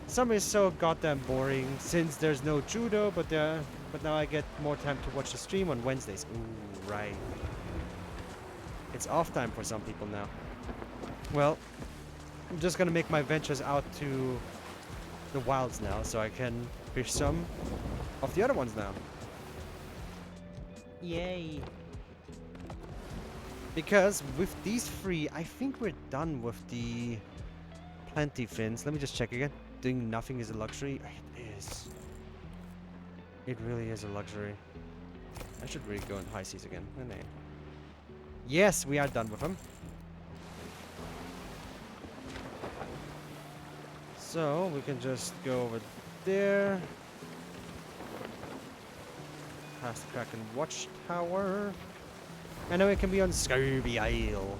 Summer is so goddamn boring since there's no judo, but now I get more time to watch the stream on Wednesdays. Ooh, right. It's off time for some people now. Well, I'm just gonna make my ventures out to the wilds now so I can fish some of the other ones now. Yay. Because with these three, I think we're done with the plenty fins. Let me just check again. Doing nothing is a luxury. It is. It really is a luxury. I should really go in high seas again. No, no. Yes, we are done with them. So we can just go over there. Past the Kraken Watchtower. And then we can be on Scurvy Isle.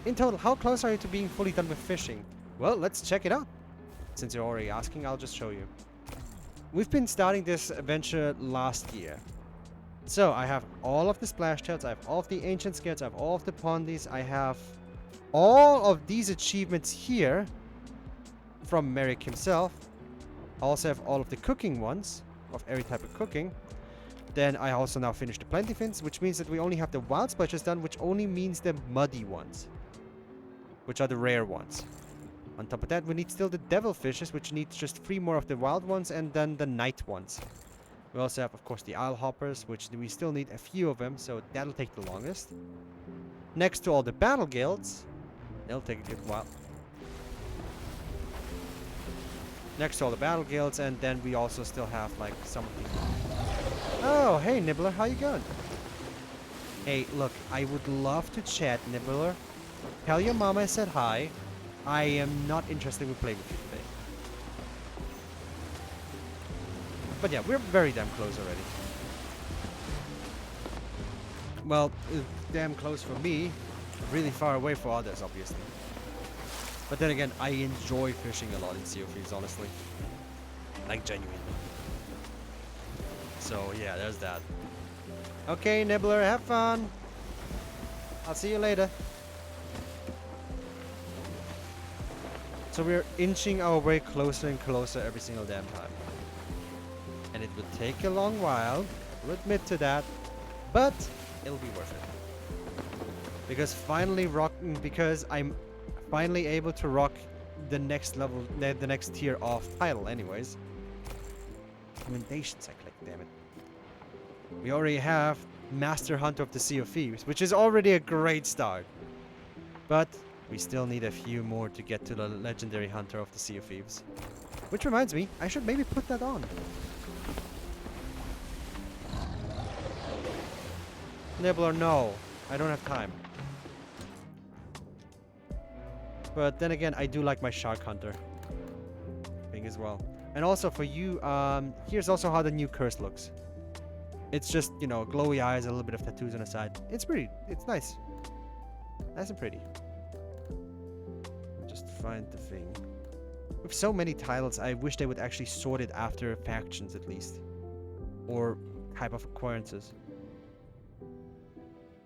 In total, how close are you to being fully done with fishing? Well, let's check it out. Since you're already asking, I'll just show you. We've been starting this adventure last year. So, I have all of the splash tails, I have all of the ancient scales, I have all of the pondies, I have all of these achievements here from Merrick himself. I also have all of the cooking ones, of every type of cooking. Then I also now finished the plenty fins, which means that we only have the wild splashes done, which only means the muddy ones, which are the rare ones. On top of that, we need still the devil fishes, which needs just 3 more of the wild ones, and then the night ones. We also have, of course, the isle hoppers, which we still need a few of them, so that'll take the longest. Next to all the battle guilds, they'll take a good while. Next to all the battle guilds, and then we also still have like some of the... Oh, hey Nibbler, how you going? Hey, look, I would love to chat, Nibbler. Tell your mama I said hi. I am not interested in playing with you today. But yeah, we're very damn close already. Well, damn close for me. Really far away for others, obviously. But then again, I enjoy fishing a lot in Sea of Thieves, honestly. Like, genuinely. So, yeah, there's that. Okay, Nibbler, have fun. I'll see you later. So we're inching our way closer and closer every single damn time. And it will take a long while, I'll admit to that, but it'll be worth it. Because I'm finally able to rock the next level, the next tier of title anyways. Recommendations I click, damn it. We already have Master Hunter of the Sea of Thieves, which is already a great start. But we still need a few more to get to the Legendary Hunter of the Sea of Thieves. Which reminds me, I should maybe put that on. Nibbler, no. I don't have time. But then again, I do like my Shark Hunter thing as well. And also for you, here's also how the new curse looks. It's just, you know, glowy eyes, a little bit of tattoos on the side. It's pretty. It's nice. Nice and pretty. Just find the thing. With so many titles, I wish they would actually sort it after factions at least. Or type of acquirances.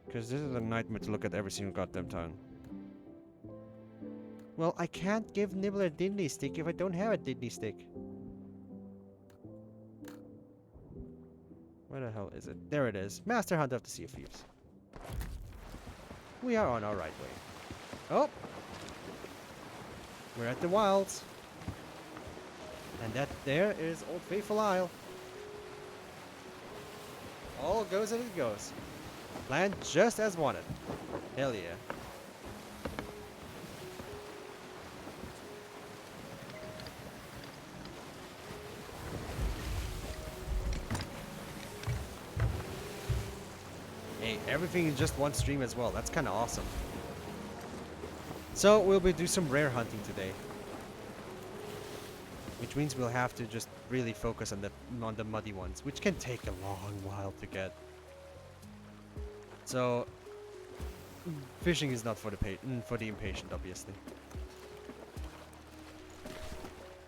Because this is a nightmare to look at every single goddamn time. Well, I can't give Nibbler a Disney stick if I don't have a Disney stick. Where the hell is it? There it is. Master Hunter of the Sea of Thieves. We are on our right way. Oh! We're at the wilds. And that there is Old Faithful Isle. All goes as it goes. Planned just as wanted. Hell yeah. Hey, everything in just one stream as well. That's kind of awesome. So we'll do some rare hunting today. Which means we'll have to just really focus on the muddy ones, which can take a long while to get. So fishing is not for the impatient, obviously.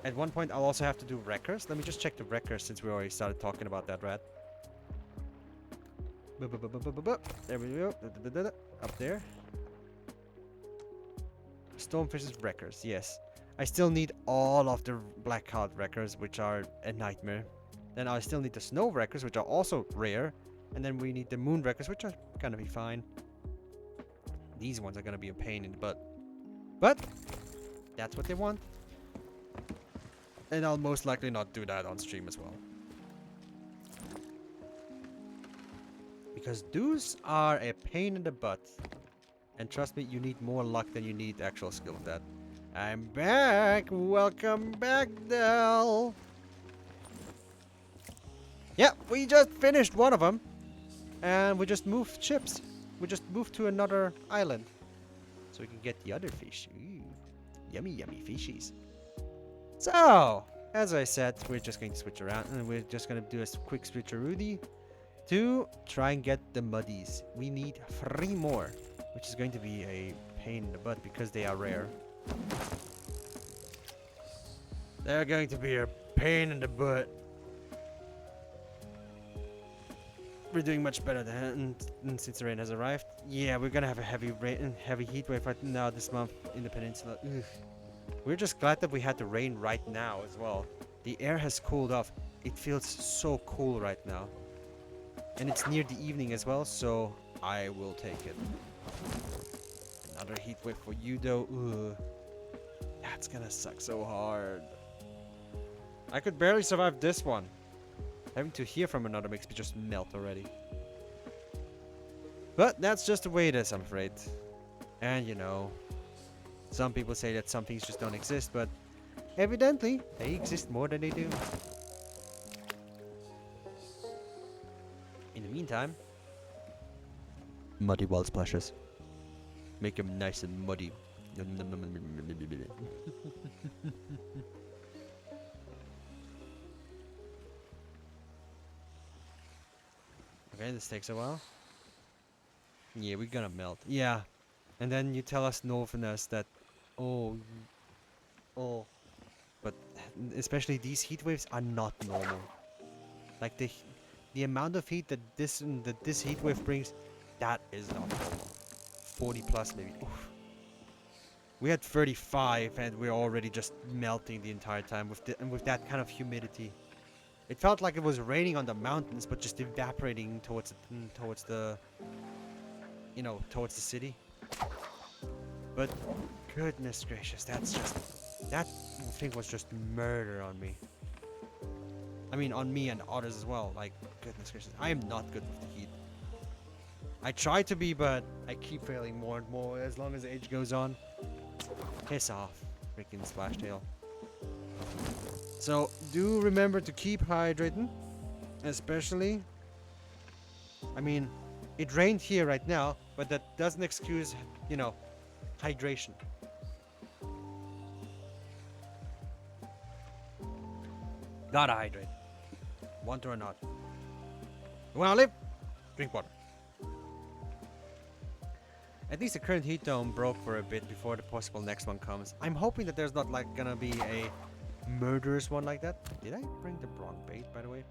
At one point, I'll also have to do wreckers. Let me just check the wreckers since we already started talking about that, right? There we go. Up there. Stormfish's wreckers, yes. I still need all of the black cloud wreckers, which are a nightmare. Then I still need the snow wreckers, which are also rare. And then we need the moon wreckers, which are gonna be fine. These ones are gonna be a pain in the butt. But that's what they want. And I'll most likely not do that on stream as well. Because those are a pain in the butt. And trust me, you need more luck than you need actual skill with that. I'm back! Welcome back, Del! Yeah, we just finished one of them. And we just moved ships. We just moved to another island. So we can get the other fish. Ooh, yummy, yummy fishies. So, as I said, we're just going to switch around. And we're just going to do a quick switcheroo to try and get the muddies. We need 3 more. Which is going to be a pain in the butt because they are rare. They're going to be a pain in the butt. We're doing much better than since the rain has arrived. Yeah, we're gonna have a heavy heat wave right now this month in the peninsula. Ugh. We're just glad that we had the rain right now as well. The air has cooled off. It feels so cool right now. And it's near the evening as well, so I will take it. Another heat wave for you though. Ugh. That's gonna suck so hard. I could barely survive this one. Having to hear from another makes me just melt already. But that's just the way it is, I'm afraid. And you know, some people say that some things just don't exist, but evidently they exist more than they do. In the meantime, muddy wall splashes. Make them nice and muddy. Okay, this takes a while. Yeah, we're gonna melt. Yeah. And then you tell us Northerners that, oh, but especially these heat waves are not normal. Like the amount of heat that this heat wave brings, that is not normal. 40 plus maybe. Oof. We had 35 and we're already just melting the entire time with that kind of humidity. It felt like it was raining on the mountains, but just evaporating towards the city. But goodness gracious, that thing was just murder on me. I mean, on me and others as well. Like, goodness gracious, I am not good with the heat. I try to be, but I keep failing more and more as long as the age goes on. Piss off, freaking Splashtail. So, do remember to keep hydrating. Especially, I mean, it rained here right now, but that doesn't excuse, you know, hydration. Gotta hydrate. Want or not. You wanna live? Drink water. At least the current heat dome broke for a bit before the possible next one comes. I'm hoping that there's not like gonna be a murderous one like that. Did I bring the wrong bait, by the way?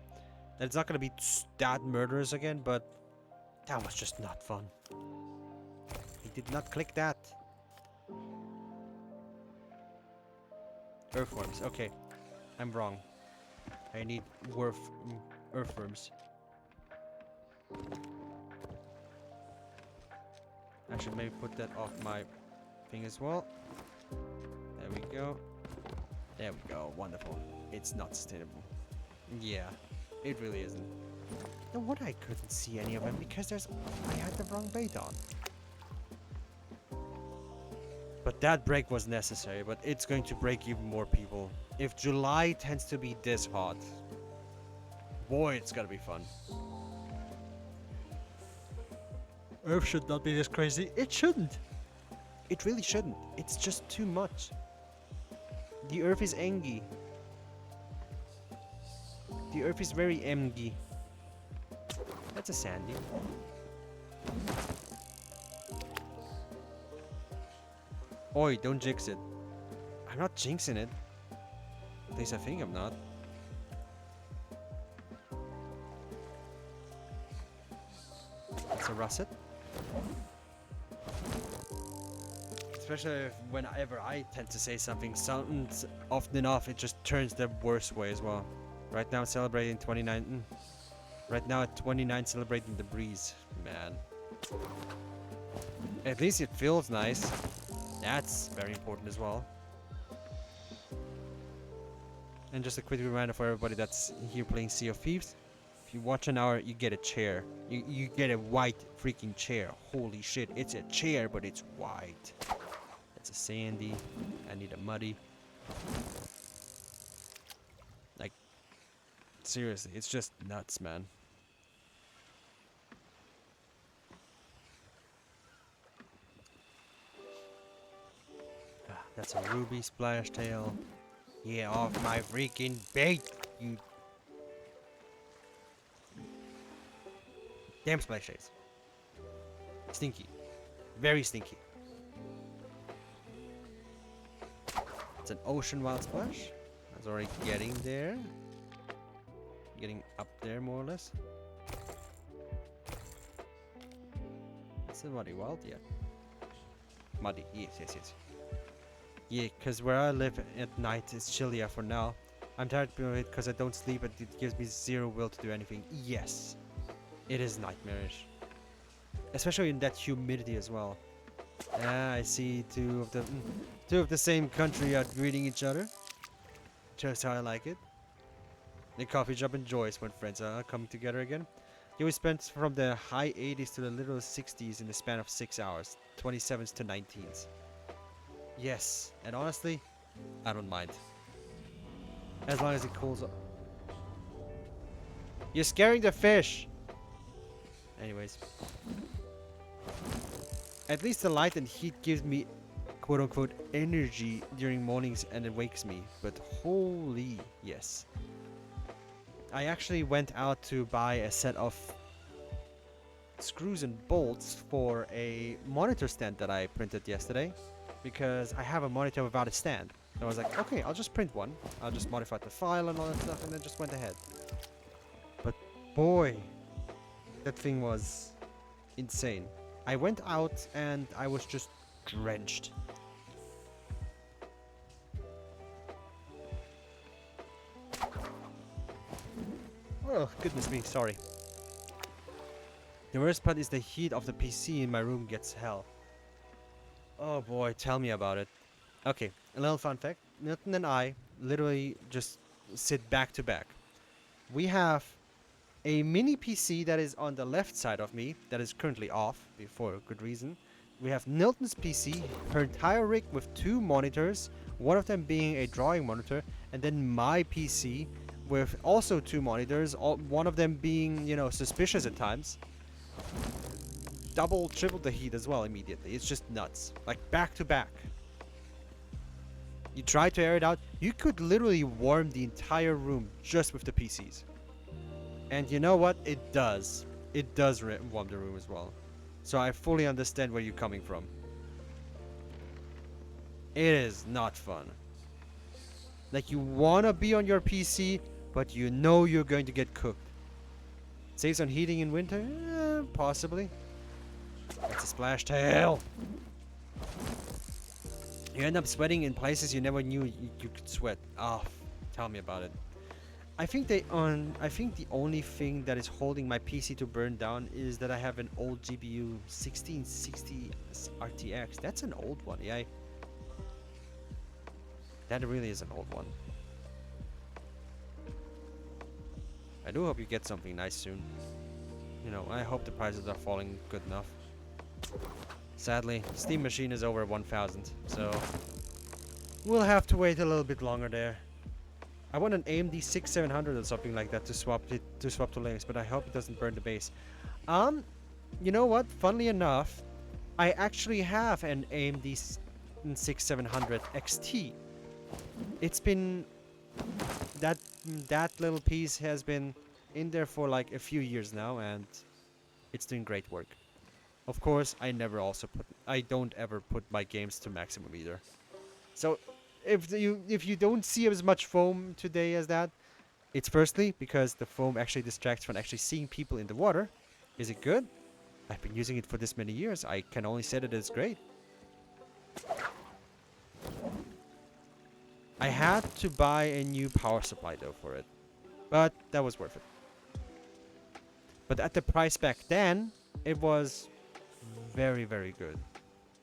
That it's not gonna be that murderous again, but that was just not fun. He did not click that. Earthworms. Okay, I'm wrong. I need earthworms. I should maybe put that off my thing as well. There we go. There we go. Wonderful. It's not sustainable. Yeah, it really isn't. No wonder I couldn't see any of them because I had the wrong bait on. But that break was necessary, but it's going to break even more people. If July tends to be this hot, boy, it's gonna be fun. Earth should not be this crazy. It shouldn't. It really shouldn't. It's just too much. The Earth is angry. The Earth is very angry. That's a sandy. Oi, don't jinx it. I'm not jinxing it. At least I think I'm not. That's a russet. Especially whenever I tend to say something, often enough it just turns the worst way as well. Right now celebrating 29. Right now at 29 celebrating the breeze. Man. At least it feels nice. That's very important as well. And just a quick reminder for everybody that's here playing Sea of Thieves. If you watch an hour, you get a chair. You get a white freaking chair. Holy shit, it's a chair, but it's white. It's a sandy. I need a muddy. Like, seriously, it's just nuts, man. Ah, that's a ruby splash tail. Yeah, off my freaking bait, you damn splash tails. Stinky. Very stinky. It's an ocean wild splash. That's already getting there. Getting up there, more or less. It's a muddy wild, yeah. Muddy, yes. Yeah, because where I live at night is chillier for now. I'm tired of it because I don't sleep and it gives me zero will to do anything. Yes, it is nightmarish. Especially in that humidity as well. Ah, I see two of the same country are greeting each other. Just how I like it. The coffee shop enjoys when friends are coming together again. Yeah, we spent from the high 80s to the little 60s in the span of 6 hours. 27s to 19s. Yes, and honestly, I don't mind. As long as it cools up. You're scaring the fish! Anyways. At least the light and heat gives me quote-unquote energy during mornings and it wakes me. But holy yes. I actually went out to buy a set of screws and bolts for a monitor stand that I printed yesterday. Because I have a monitor without a stand. And I was like, okay, I'll just print one. I'll just modify the file and all that stuff and then just went ahead. But boy, that thing was insane. I went out and I was just drenched. Oh, goodness me, sorry. The worst part is the heat of the PC in my room gets hell. Oh boy, tell me about it. Okay, a little fun fact. Milton and I literally just sit back to back. We have a mini PC that is on the left side of me, that is currently off, for a good reason. We have Nilton's PC, her entire rig with 2 monitors, one of them being a drawing monitor, and then my PC with also 2 monitors, one of them being, you know, suspicious at times. Double, triple the heat as well immediately. It's just nuts. Like back to back. You try to air it out, you could literally warm the entire room just with the PCs. And you know what? It does. It does warm the room as well. So I fully understand where you're coming from. It is not fun. Like you wanna be on your PC, but you know you're going to get cooked. Saves on heating in winter? Possibly. That's a splash tail. You end up sweating in places you never knew you could sweat. Oh, tell me about it. I think the only thing that is holding my PC to burn down is that I have an old GPU 1660 RTX. That's an old one, yeah. That really is an old one. I do hope you get something nice soon. You know, I hope the prices are falling good enough. Sadly, Steam Machine is over 1,000, so we'll have to wait a little bit longer there. I want an AMD 6700 or something like that to swap to Linux, but I hope it doesn't burn the base. You know what? Funnily enough, I actually have an AMD 6700 XT. It's been that little piece has been in there for like a few years now, and it's doing great work. Of course, I don't ever put my games to maximum either. So if you don't see as much foam today as that, it's firstly because the foam actually distracts from actually seeing people in the water. Is it good? I've been using it for this many years. I can only say that it's great. I had to buy a new power supply though for it, but that was worth it. But at the price back then, it was very, very good.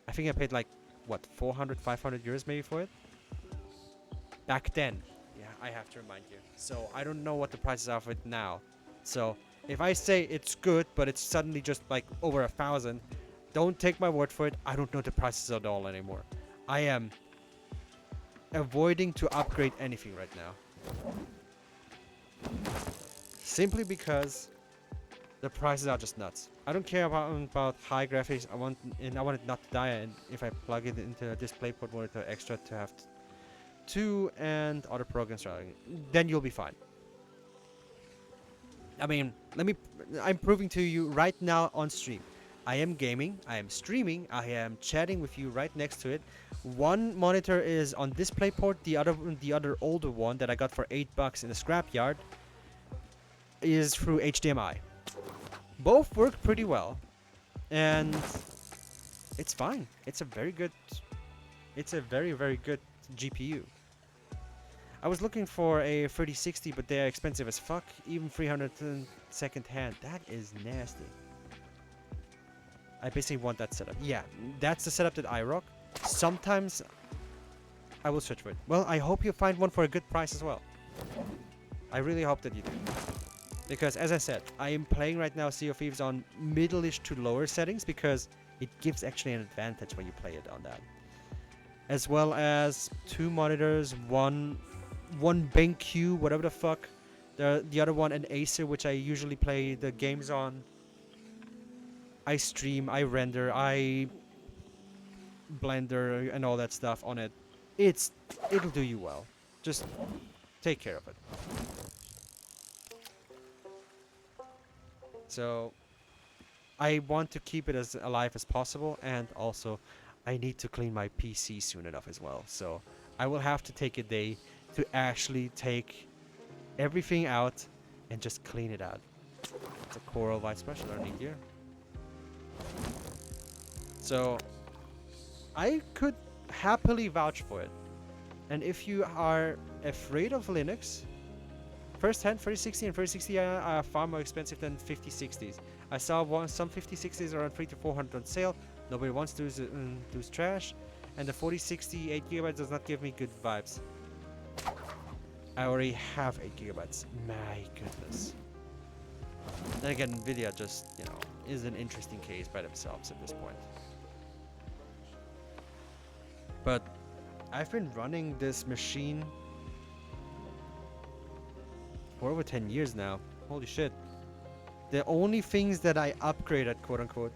I think I paid like, what, 400, 500 euros maybe for it? Back then. Yeah, I have to remind you. So I don't know what the prices are for it now. So if I say it's good, but it's suddenly just like over 1,000, don't take my word for it. I don't know the prices at all anymore. I am avoiding to upgrade anything right now. Simply because the prices are just nuts. I don't care about high graphics. I want it not to die, and if I plug it into a DisplayPort monitor extra to have two and other programs running, then you'll be fine. I mean, I'm proving to you right now on stream. I am gaming, I am streaming, I am chatting with you right next to it. One monitor is on DisplayPort, the other older one that I got for $8 in a scrapyard is through HDMI. Both work pretty well, and it's fine. It's a very good, it's a very, very good GPU. I was looking for a 3060, but they are expensive as fuck. Even 300 second hand. That is nasty. I basically want that setup. Yeah, that's the setup that I rock. Sometimes I will search for it. Well, I hope you find one for a good price as well. I really hope that you do. Because as I said, I am playing right now Sea of Thieves on middle-ish to lower settings because it gives actually an advantage when you play it on that. As well as two monitors, one BenQ, whatever the fuck. The other one an Acer, which I usually play the games on. I stream, I render, I blender and all that stuff on it. It'll do you well. Just take care of it. So I want to keep it as alive as possible, and also I need to clean my PC soon enough as well. So I will have to take a day to actually take everything out and just clean it out. It's a Coral White Special I need here. So I could happily vouch for it. And if you are afraid of Linux, first-hand 3060 and 3060 are far more expensive than 5060s. I saw some 5060s around 300 to 400 on sale. Nobody wants to do trash, and the 4060 8GB does not give me good vibes. I already have 8GB. My goodness. Then again, Nvidia just, is an interesting case by themselves at this point. But I've been running this machine for over 10 years now. Holy shit. The only things that I upgraded, quote unquote,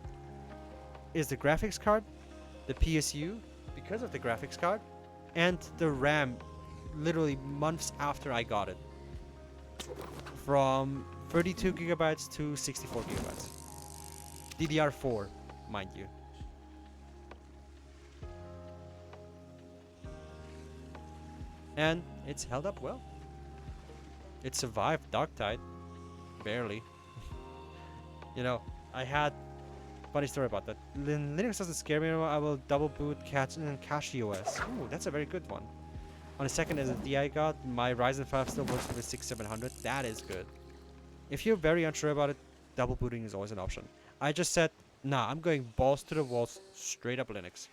is the graphics card, the PSU, because of the graphics card, and the RAM, literally months after I got it. From 32GB to 64GB. DDR4, mind you. And it's held up well. It survived Darktide. Barely. I had... Funny story about that. Linux doesn't scare me anymore. I will double boot Cache OS. Ooh, that's a very good one. On the second SSD I got, my Ryzen 5 still works with a 6700. That is good. If you're very unsure about it, double booting is always an option. I just said, nah, I'm going balls to the walls, straight up Linux.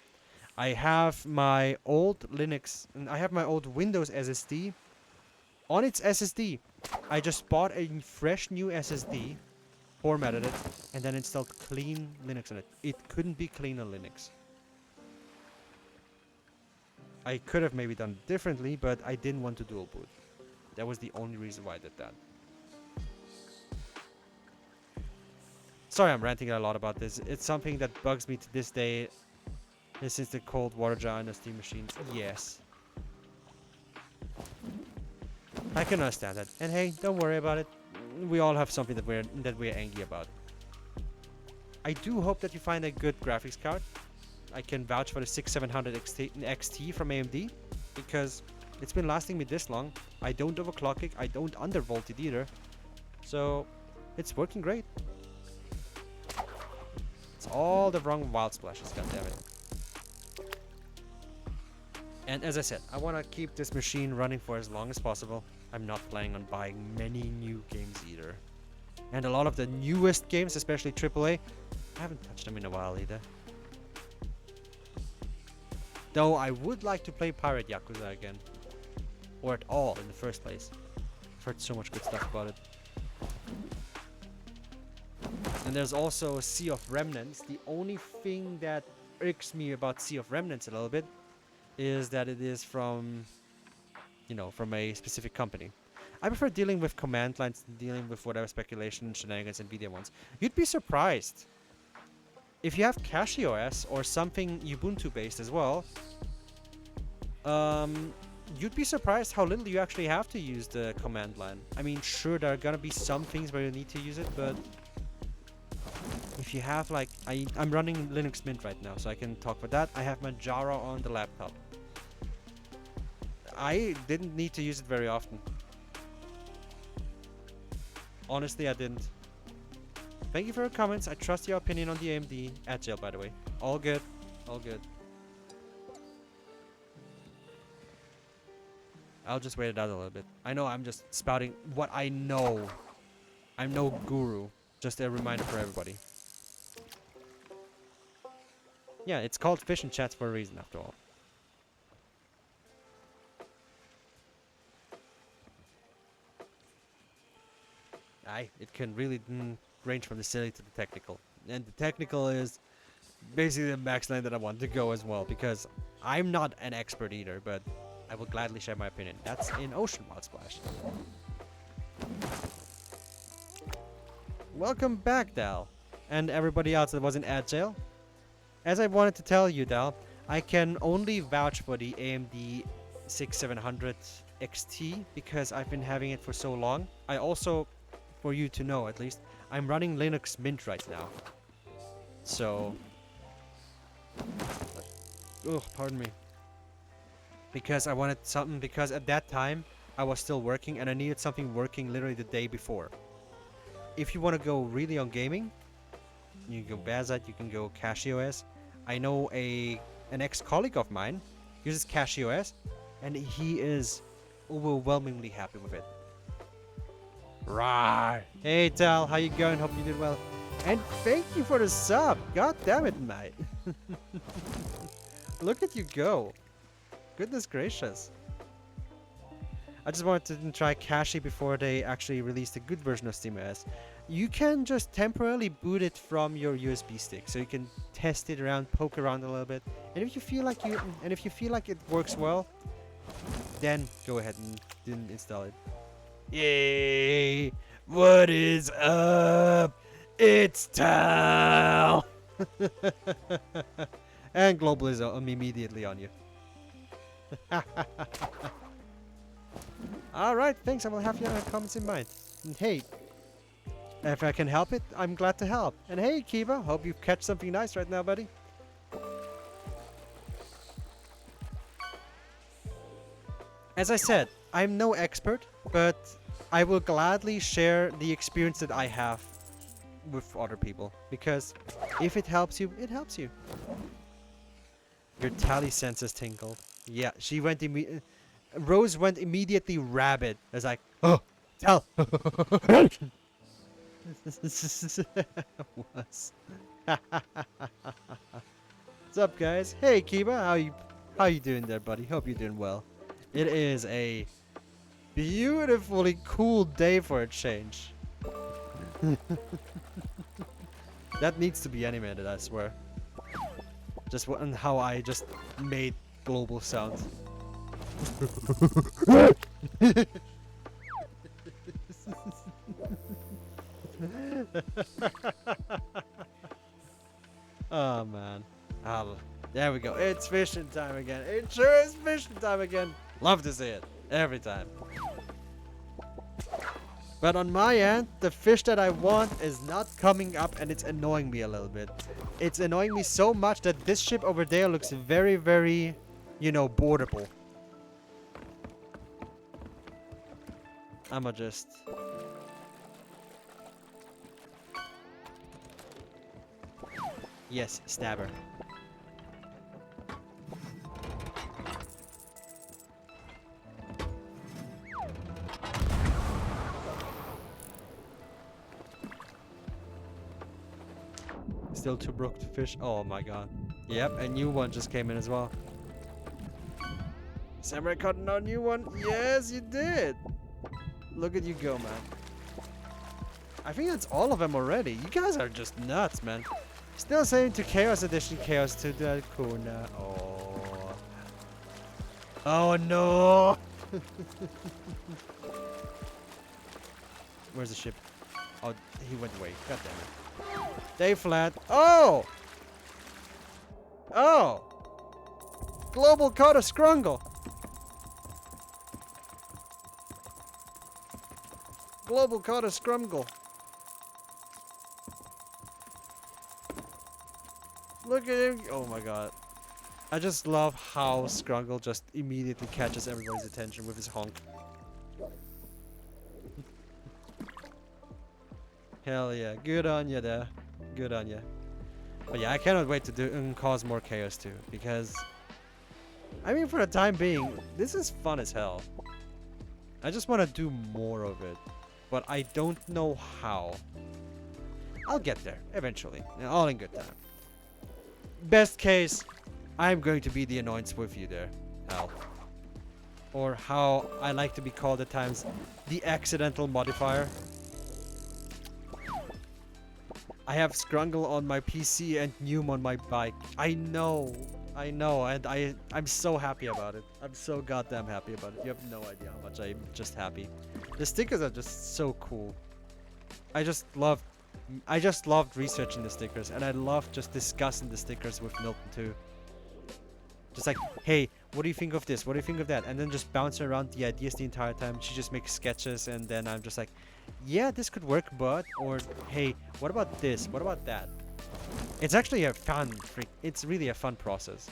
I have my old Linux, and I have my old Windows SSD. On its SSD, I just bought a fresh new SSD, formatted it, and then installed clean Linux on it. It couldn't be clean on Linux. I could have maybe done it differently, but I didn't want to dual boot. That was the only reason why I did that. Sorry, I'm ranting a lot about this. It's something that bugs me to this day. Since the cold water jar in the steam machine. Yes. I can understand that. And hey, don't worry about it. We all have something that we're angry about. I do hope that you find a good graphics card. I can vouch for the 6700 XT from AMD, because it's been lasting me this long. I don't overclock it, I don't undervolt it either. So it's working great. It's all the wrong wild splashes, goddammit. And as I said, I want to keep this machine running for as long as possible. I'm not planning on buying many new games either. And a lot of the newest games, especially AAA, I haven't touched them in a while either. Though I would like to play Pirate Yakuza again. Or at all in the first place. I've heard so much good stuff about it. And there's also Sea of Remnants. The only thing that irks me about Sea of Remnants a little bit is that it is from, you know, from a specific company. I prefer dealing with command lines than dealing with whatever speculation, shenanigans, and NVIDIA ones. You'd be surprised. If you have CachyOS or something Ubuntu based as well, you'd be surprised how little you actually have to use the command line. I mean, sure, there are gonna be some things where you need to use it, but if you have like, I'm running Linux Mint right now, so I can talk about that. I have Manjaro on the laptop. I didn't need to use it very often. Honestly, I didn't. Thank you for your comments. I trust your opinion on the AMD. Agile, by the way. All good. All good. I'll just wait it out a little bit. I know I'm just spouting what I know. I'm no guru. Just a reminder for everybody. Yeah, it's called Fish and Chats for a reason, after all. It can really range from the silly to the technical. And the technical is basically the max line that I want to go as well, because I'm not an expert either, but I will gladly share my opinion. That's in Ocean Wild Splash. Welcome back, Dal. And everybody else that was in Agile. As I wanted to tell you, Dal, I can only vouch for the AMD 6700 XT because I've been having it for so long. I also, for you to know at least, I'm running Linux Mint right now. So, pardon me. Because I wanted something, because at that time I was still working and I needed something working literally the day before. If you want to go really on gaming, you can go Bazat, you can go CachyOS. I know an ex-colleague of mine uses CachyOS and he is overwhelmingly happy with it. Right. Hey Tal, how you going? Hope you did well. And thank you for the sub. God damn it, mate. Look at you go. Goodness gracious. I just wanted to try Cachy before they actually released a good version of SteamOS. You can just temporarily boot it from your USB stick, so you can test it around, poke around a little bit, and if you feel like it works well, then go ahead and install it. Yay! What is up? It's Tal! And Global is immediately on you. Alright, thanks. I will have your comments in mind. And hey, if I can help it, I'm glad to help. And hey, Kiva, hope you catch something nice right now, buddy. As I said, I'm no expert, but I will gladly share the experience that I have with other people. Because if it helps you, it helps you. Your tally senses tingled. Yeah, she went immediately. Rose went immediately rabid. It's like, oh, tell. Was. What's up, guys? Hey, Kiba, how you doing there, buddy? Hope you're doing well. It is a beautifully cool day for a change. That needs to be animated, I swear. Just and how I just made global sounds. Oh man. There we go. It's fishing time again. It sure is fishing time again. Love to see it. Every time. But on my end, the fish that I want is not coming up and it's annoying me a little bit. It's annoying me so much that this ship over there looks very, very, you know, boardable. I'ma just... Yes, stabber. Still too broke to fish. Oh my god. Yep, a new one just came in as well. Samurai caught a new one. Yes, you did. Look at you go, man. I think that's all of them already. You guys are just nuts, man. Still saying to Chaos Edition, Chaos to the Kuna. Oh. Oh no! Where's the ship? Oh, he went away. God damn it. Day flat. Oh! Oh! Global caught a scrungle. Global caught a scrungle. Look at him. Oh my god. I just love how Scrungle just immediately catches everybody's attention with his honk. Hell yeah. Good on you there. Good on you. But yeah, I cannot wait to do cause more chaos too. Because, I mean, for the time being, this is fun as hell. I just want to do more of it. But I don't know how. I'll get there eventually. All in good time. Best case, I'm going to be the annoyance with you there, Hal. Or how I like to be called at times, the accidental modifier. I have Scrungle on my PC and Noom on my bike. I know, and I'm so happy about it. I'm so goddamn happy about it. You have no idea how much I'm just happy. The stickers are just so cool. I just loved researching the stickers, and I love just discussing the stickers with Milton too. Just like, hey, what do you think of this? What do you think of that? And then just bouncing around the ideas the entire time. She just makes sketches, and then I'm just like, yeah, this could work, but, or, hey, what about this? What about that? It's actually a fun it's really a fun process.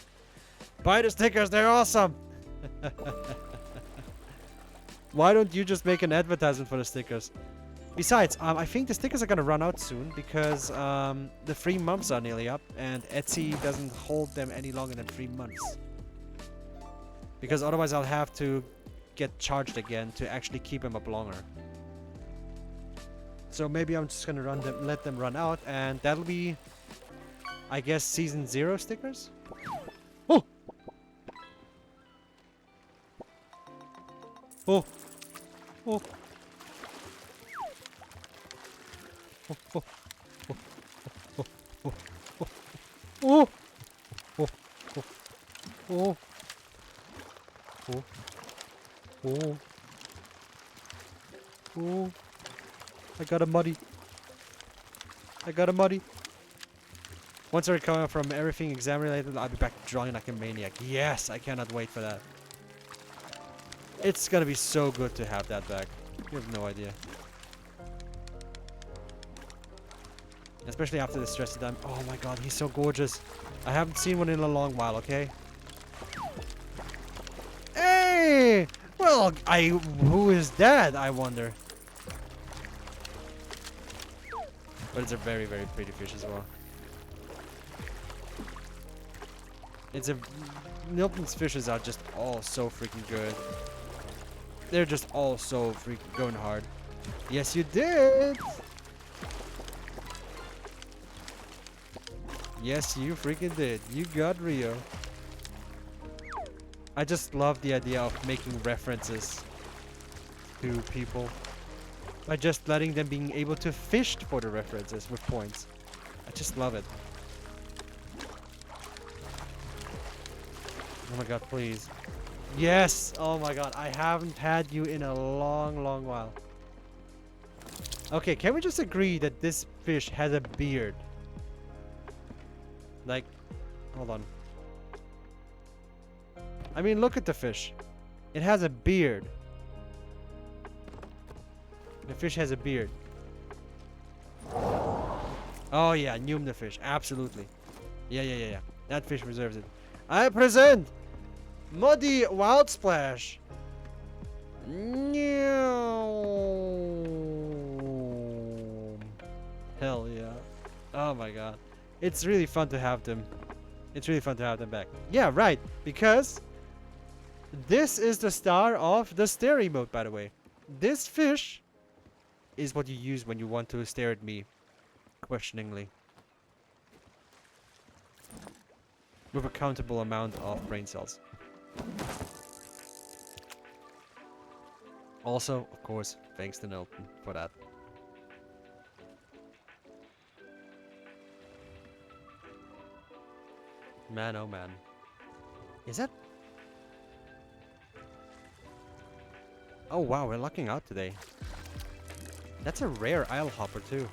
Buy the stickers, they're awesome! Why don't you just make an advertisement for the stickers? Besides, I think the stickers are gonna run out soon because the 3 months are nearly up and Etsy doesn't hold them any longer than 3 months. Because otherwise I'll have to get charged again to actually keep them up longer. So maybe I'm just gonna let them run out, and that'll be, I guess, season 0 stickers? Oh! Oh! Oh! Oh, oh, oh, oh, oh, oh, oh, I got a muddy. Once I recover from everything exam related, I'll be back drawing like a maniac. Yes, I cannot wait for that. It's gonna be so good to have that back. You have no idea. Especially after the stress of them. Oh my god, he's so gorgeous. I haven't seen one in a long while, okay? Hey! Well, who is that, I wonder? But it's a very, very pretty fish as well. Milton's fishes are just all so freaking good. They're just all so freaking going hard. Yes, you did! Yes, you freaking did. You got Rio. I just love the idea of making references to people by just letting them being able to fish for the references with points. I just love it. Oh my god, please. Yes! Oh my god, I haven't had you in a long, long while. Okay, can we just agree that this fish has a beard? Like, hold on. I mean, look at the fish. It has a beard. The fish has a beard. Oh yeah, Noom the fish. Absolutely. Yeah. That fish deserves it. I present Muddy Wild Splash. Hell yeah. Oh my god. It's really fun to have them. It's really fun to have them back. Yeah, right. Because this is the star of the stare emote, by the way. This fish is what you use when you want to stare at me questioningly. With a countable amount of brain cells. Also, of course, thanks to Nelton for that. Man, oh man. Is that? Oh wow, we're lucking out today. That's a rare isle hopper too.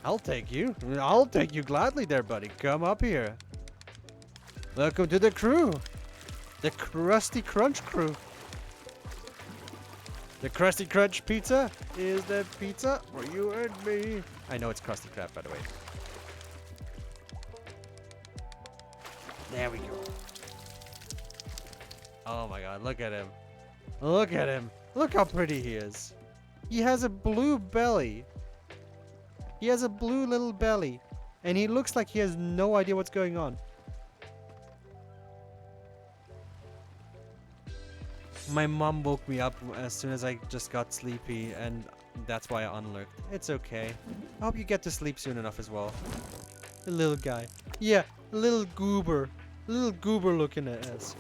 I'll take you. I'll take you gladly there, buddy. Come up here. Welcome to the crew. The Krusty Crunch crew. The Krusty Crunch pizza is the pizza for you and me. I know it's Krusty Krab, by the way. There we go. Oh my god, look at him. Look at him. Look how pretty he is. He has a blue belly. He has a blue little belly. And he looks like he has no idea what's going on. My mom woke me up as soon as I just got sleepy, and that's why I unlocked. It's okay. I hope you get to sleep soon enough as well. The little guy. Yeah, little goober. Little goober looking at us.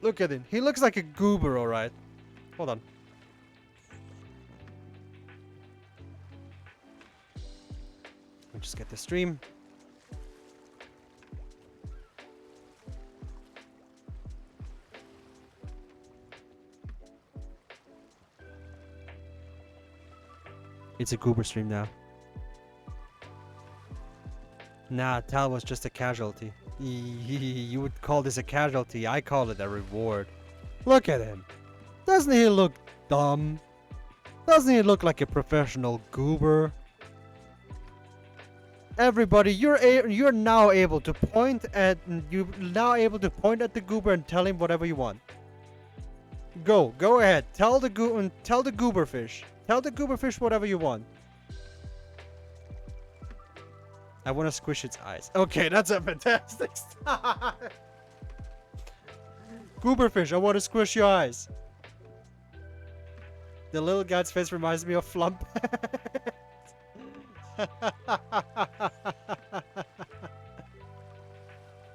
Look at him. He looks like a goober, alright. Hold on. Let me just get the stream. It's a goober stream now. Nah, Tal was just a casualty. You would call this a casualty. I call it a reward. Look at him. Doesn't he look dumb? Doesn't he look like a professional goober? Everybody, you're now able to point at the goober and tell him whatever you want. Go ahead. Tell the gooberfish. Tell the gooberfish whatever you want. I want to squish its eyes. Okay, that's a fantastic start. Gooberfish, I want to squish your eyes. The little guy's face reminds me of Flump.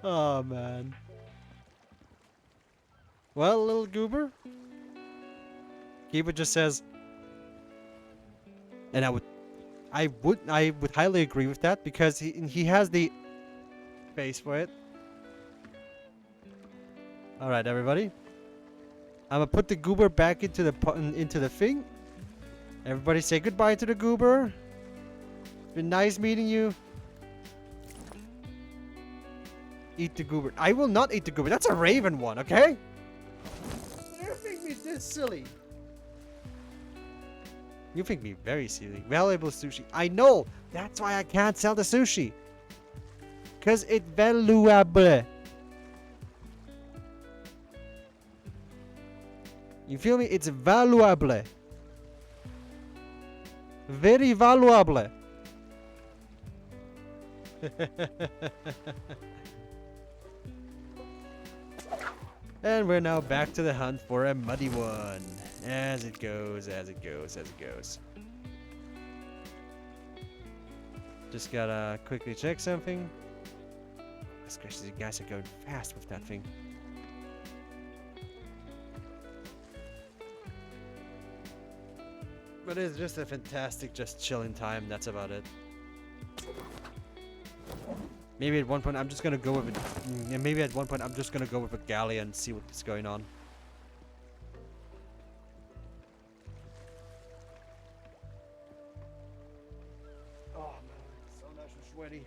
Oh man. Well, little goober. Kiba just says, and I would highly agree with that because he has the face for it. All right, everybody. I'm gonna put the goober back into the thing. Everybody say goodbye to the goober. It's been nice meeting you. Eat the goober. I will not eat the goober. That's a raven one, okay? You think me this silly? You think me very silly. Valuable sushi. I know. That's why I can't sell the sushi. Because it's valuable. You feel me? It's valuable. Very valuable. And we're now back to the hunt for a muddy one. As it goes, as it goes, as it goes. Just gotta quickly check something. Especially you guys are going fast with that thing. But it's just a fantastic, just chilling time. That's about it. Maybe at one point I'm just gonna go with it. Maybe at one point I'm just gonna go with a galley and see what's going on. Oh man, so nice and sweaty.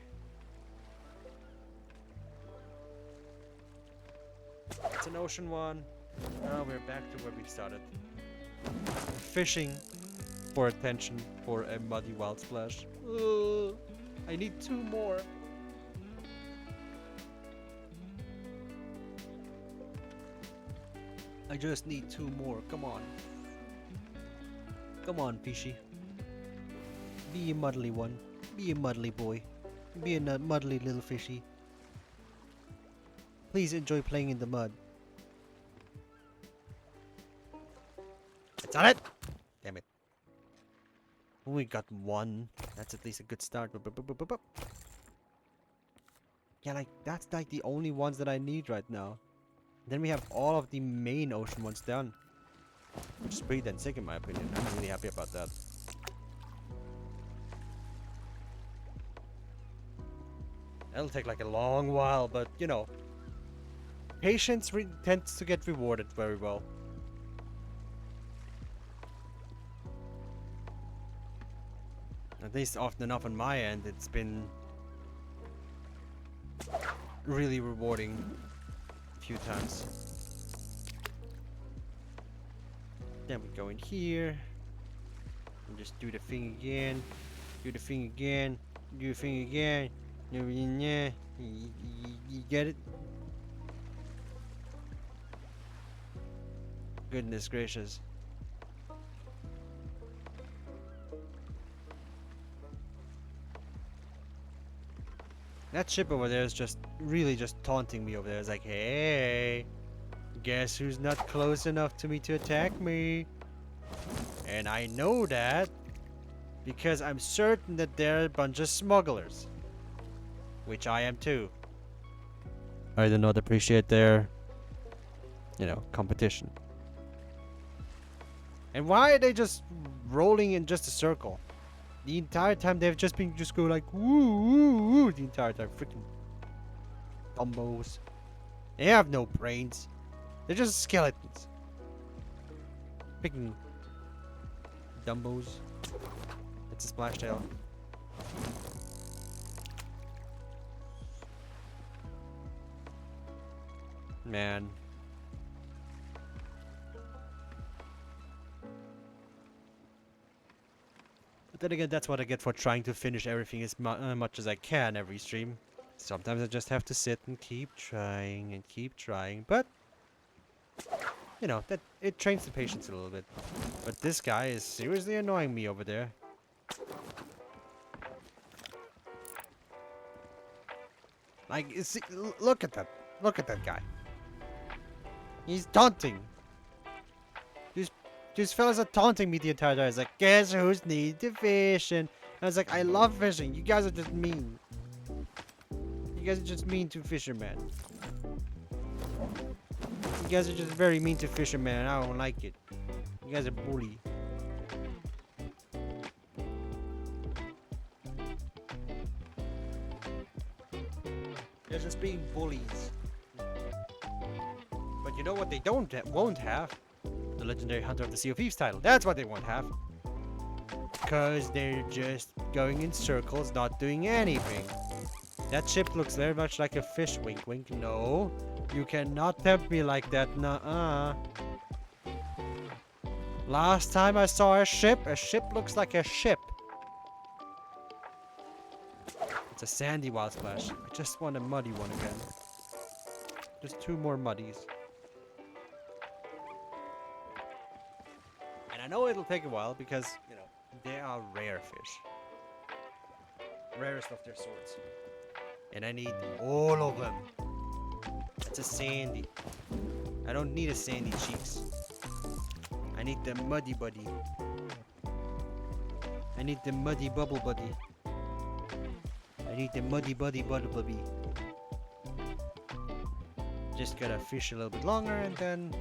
It's an ocean one. Now we're back to where we started. Fishing for attention for a muddy wild splash. I need 2 more. I just need 2 more. Come on. Come on, fishy. Be a muddly one. Be a muddly boy. Be a muddly little fishy. Please enjoy playing in the mud. It's on it! Damn it. We got 1. That's at least a good start. Yeah, like, that's like the only ones that I need right now. Then we have all of the main ocean ones done. Which is pretty damn sick in my opinion. I'm really happy about that. That'll take like a long while, but you know, patience tends to get rewarded very well. At least often enough on my end, it's been really rewarding a few times. Then we go in here and just do the thing again, do the thing again, do the thing again. You get it? Goodness gracious. That ship over there is just really just taunting me over there. It's like, hey, guess who's not close enough to me to attack me? And I know that because I'm certain that they're a bunch of smugglers. Which I am too. I do not appreciate their, you know, competition. And why are they just rolling in just a circle? The entire time they've just been go like woo woo woo the entire time. Freaking dumbos. They have no brains. They're just skeletons. Freaking dumbos. It's a splash tail. Man. But then again, that's what I get for trying to finish everything as much as I can every stream. Sometimes I just have to sit and keep trying and keep trying, but you know, that it trains the patience a little bit. But this guy is seriously annoying me over there. Like, look at that. Look at that guy. He's taunting. These fellas are taunting me the entire time. It's like, guess who's need to fish? And I was like, I love fishing. You guys are just mean. You guys are just mean to fishermen. You guys are just very mean to fishermen. I don't like it. You guys are bully. They're just being bullies. But you know what they won't have? The Legendary Hunter of the Sea of Thieves title. That's what they won't have. Because they're just going in circles, not doing anything. That ship looks very much like a fish. Wink, wink. No. You cannot tempt me like that. Nuh-uh. Last time I saw a ship looks like a ship. It's a sandy wild splash. I just want a muddy one again. Just 2 more muddies. And I know it'll take a while because, you know, they are rare fish. Rarest of their sorts. And I need all of them. That's a sandy. I don't need a sandy cheeks. I need the muddy buddy. I need the muddy bubble buddy. I need the muddy buddy buddy. Just gotta fish a little bit longer and then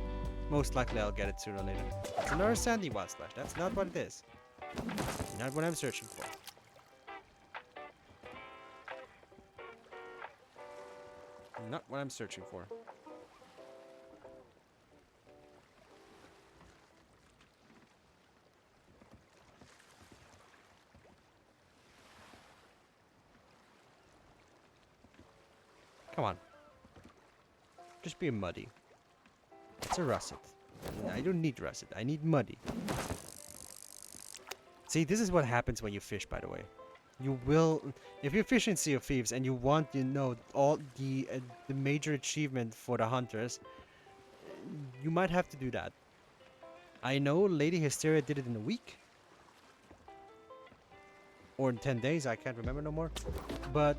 most likely I'll get it sooner or later. It's another sandy wild splash. That's not what it is. Not what I'm searching for. Not what I'm searching for. Come on. Just be muddy. It's a russet. I don't need russet. I need muddy. See, this is what happens when you fish, by the way. You will, if you fish in Sea of Thieves and you want, you know, all the major achievement for the hunters, you might have to do that. I know Lady Hysteria did it in a week. Or in 10 days, I can't remember no more. But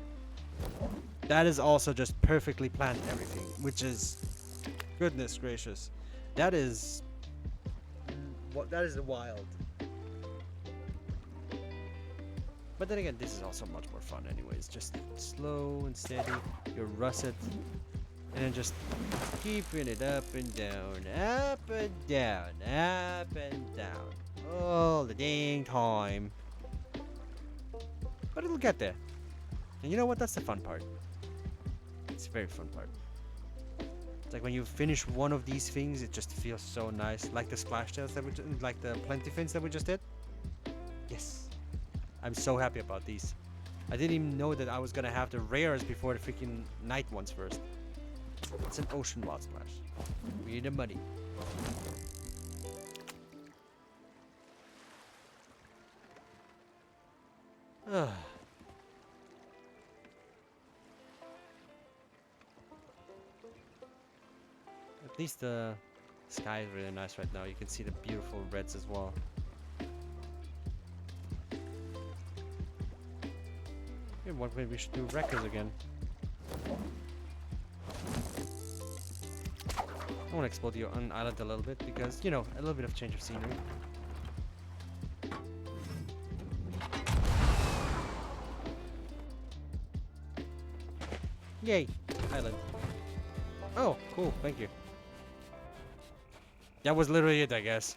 that is also just perfectly planned and everything, which is, goodness gracious. That is wild. But then again, this is also much more fun anyways. Just slow and steady, you russet, and then just keeping it up and down, up and down, up and down. All the dang time. But it'll get there. And you know what? That's the fun part. It's a very fun part. It's like when you finish one of these things, it just feels so nice. Like the splash tails that like the plenty fins that we just did. Yes. I'm so happy about these. I didn't even know that I was gonna have the rares before the freaking night ones first. It's an ocean wild splash. We need the money. At least the sky is really nice right now. You can see the beautiful reds as well. Yeah, what maybe we should do wreckers again. I want to explore the island a little bit because, you know, a little bit of change of scenery. Yay! Island. Oh, cool. Thank you. That was literally it, I guess.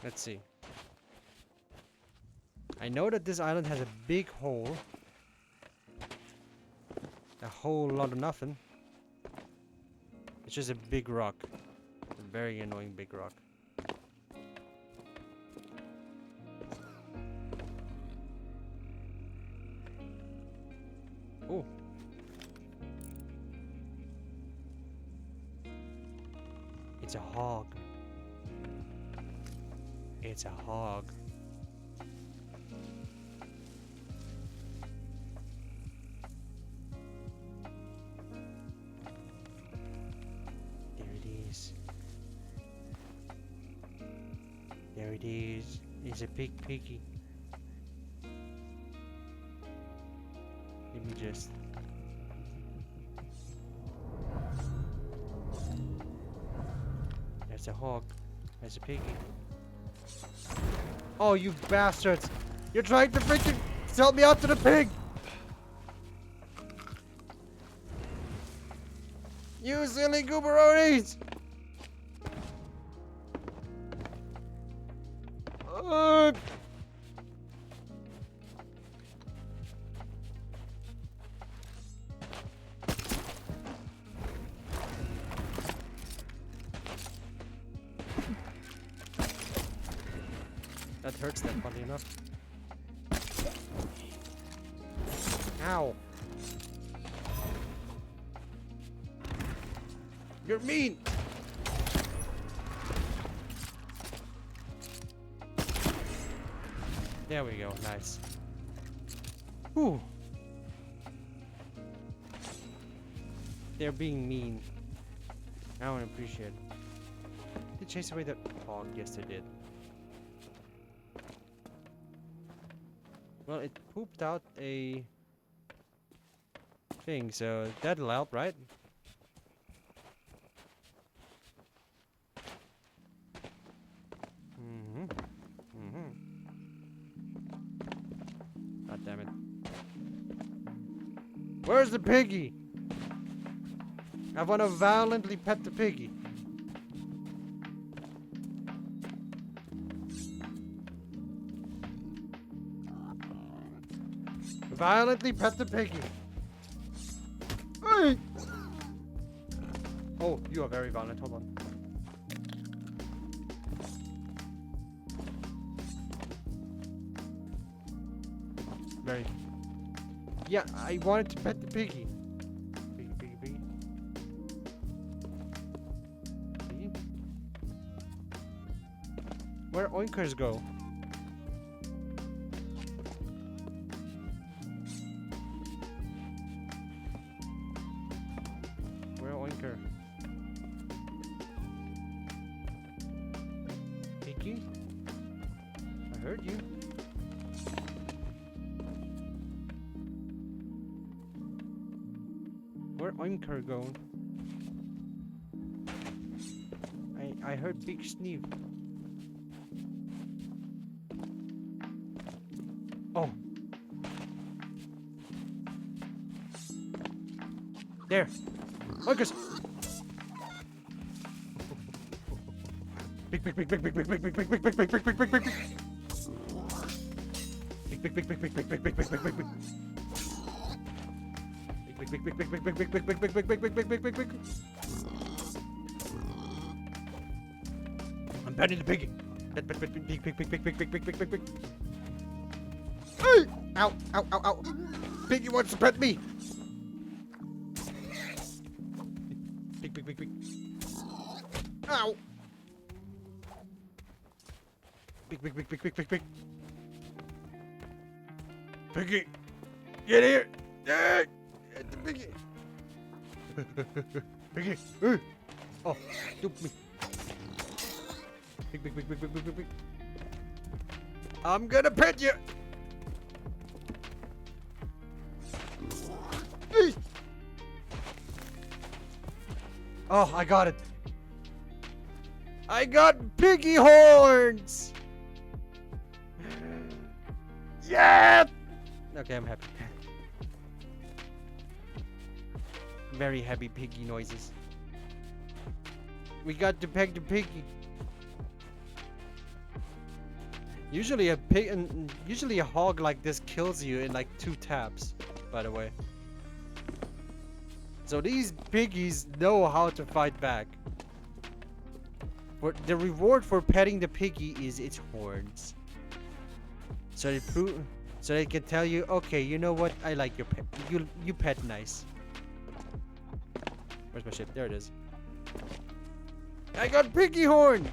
Let's see. I know that this island has a big hole. A whole lot of nothing. It's just a big rock. A very annoying big rock. Oh. It's a hog. It's a hog. There it is. It's a big piggy. Let me just... That's a hog. That's a piggy. Oh, you bastards! You're trying to freaking sell me out to the pig! You silly gooberonis! That hurts them, funny enough. Ow! You're mean! There we go, nice. Whew. They're being mean. I don't appreciate it. Did they chase away the hog? Yes, they did. Well, it pooped out a thing, so that'll help, right? God damn it. Where's the piggy? I want to violently pet the piggy. Violently pet the piggy. Hey! Oh, you are very violent. Hold on. Very. Yeah, I wanted to pet the piggy. Piggy, piggy, piggy. Piggy? Where oinkers go? Where oinker? Piggy? I heard you. Where oinker going? I heard big sneeze. Oh. There. Oinkers. Big, big, big, big, big, big, big, big, big, big, big, big, big, big, big, big. Big, big, big, big, big, big, big, big, big, big, big, big. Big, big, big, big, big, big, big, big, big, big, big, big, big, big, big, big. I'm petting the piggy. Pet, pet, pet, pig, pig, pig, pig, pig, pig, pig, pig, pig, pig. Ow, ow, ow, ow. Piggy wants to pet me. Pig, pig, pig, pig. Ow. Pig, pig, pig, pig, pig, pig, pig. Piggy, get here. Get the piggy. Piggy. Oh, stupid me. Pig, pig, pig, pig, pig, pig, pig, pig. I'm gonna pet you. Oh, I got it. I got piggy horns. Yeah. Okay, I'm happy. Very happy piggy noises. We got to peg the piggy. Usually a hog like this kills you in like 2 taps, by the way. So these piggies know how to fight back. But the reward for petting the piggy is its horns. So they can tell you, okay, you know what? I like your pet. You pet nice. Where's my ship? There it is. I got piggy horn.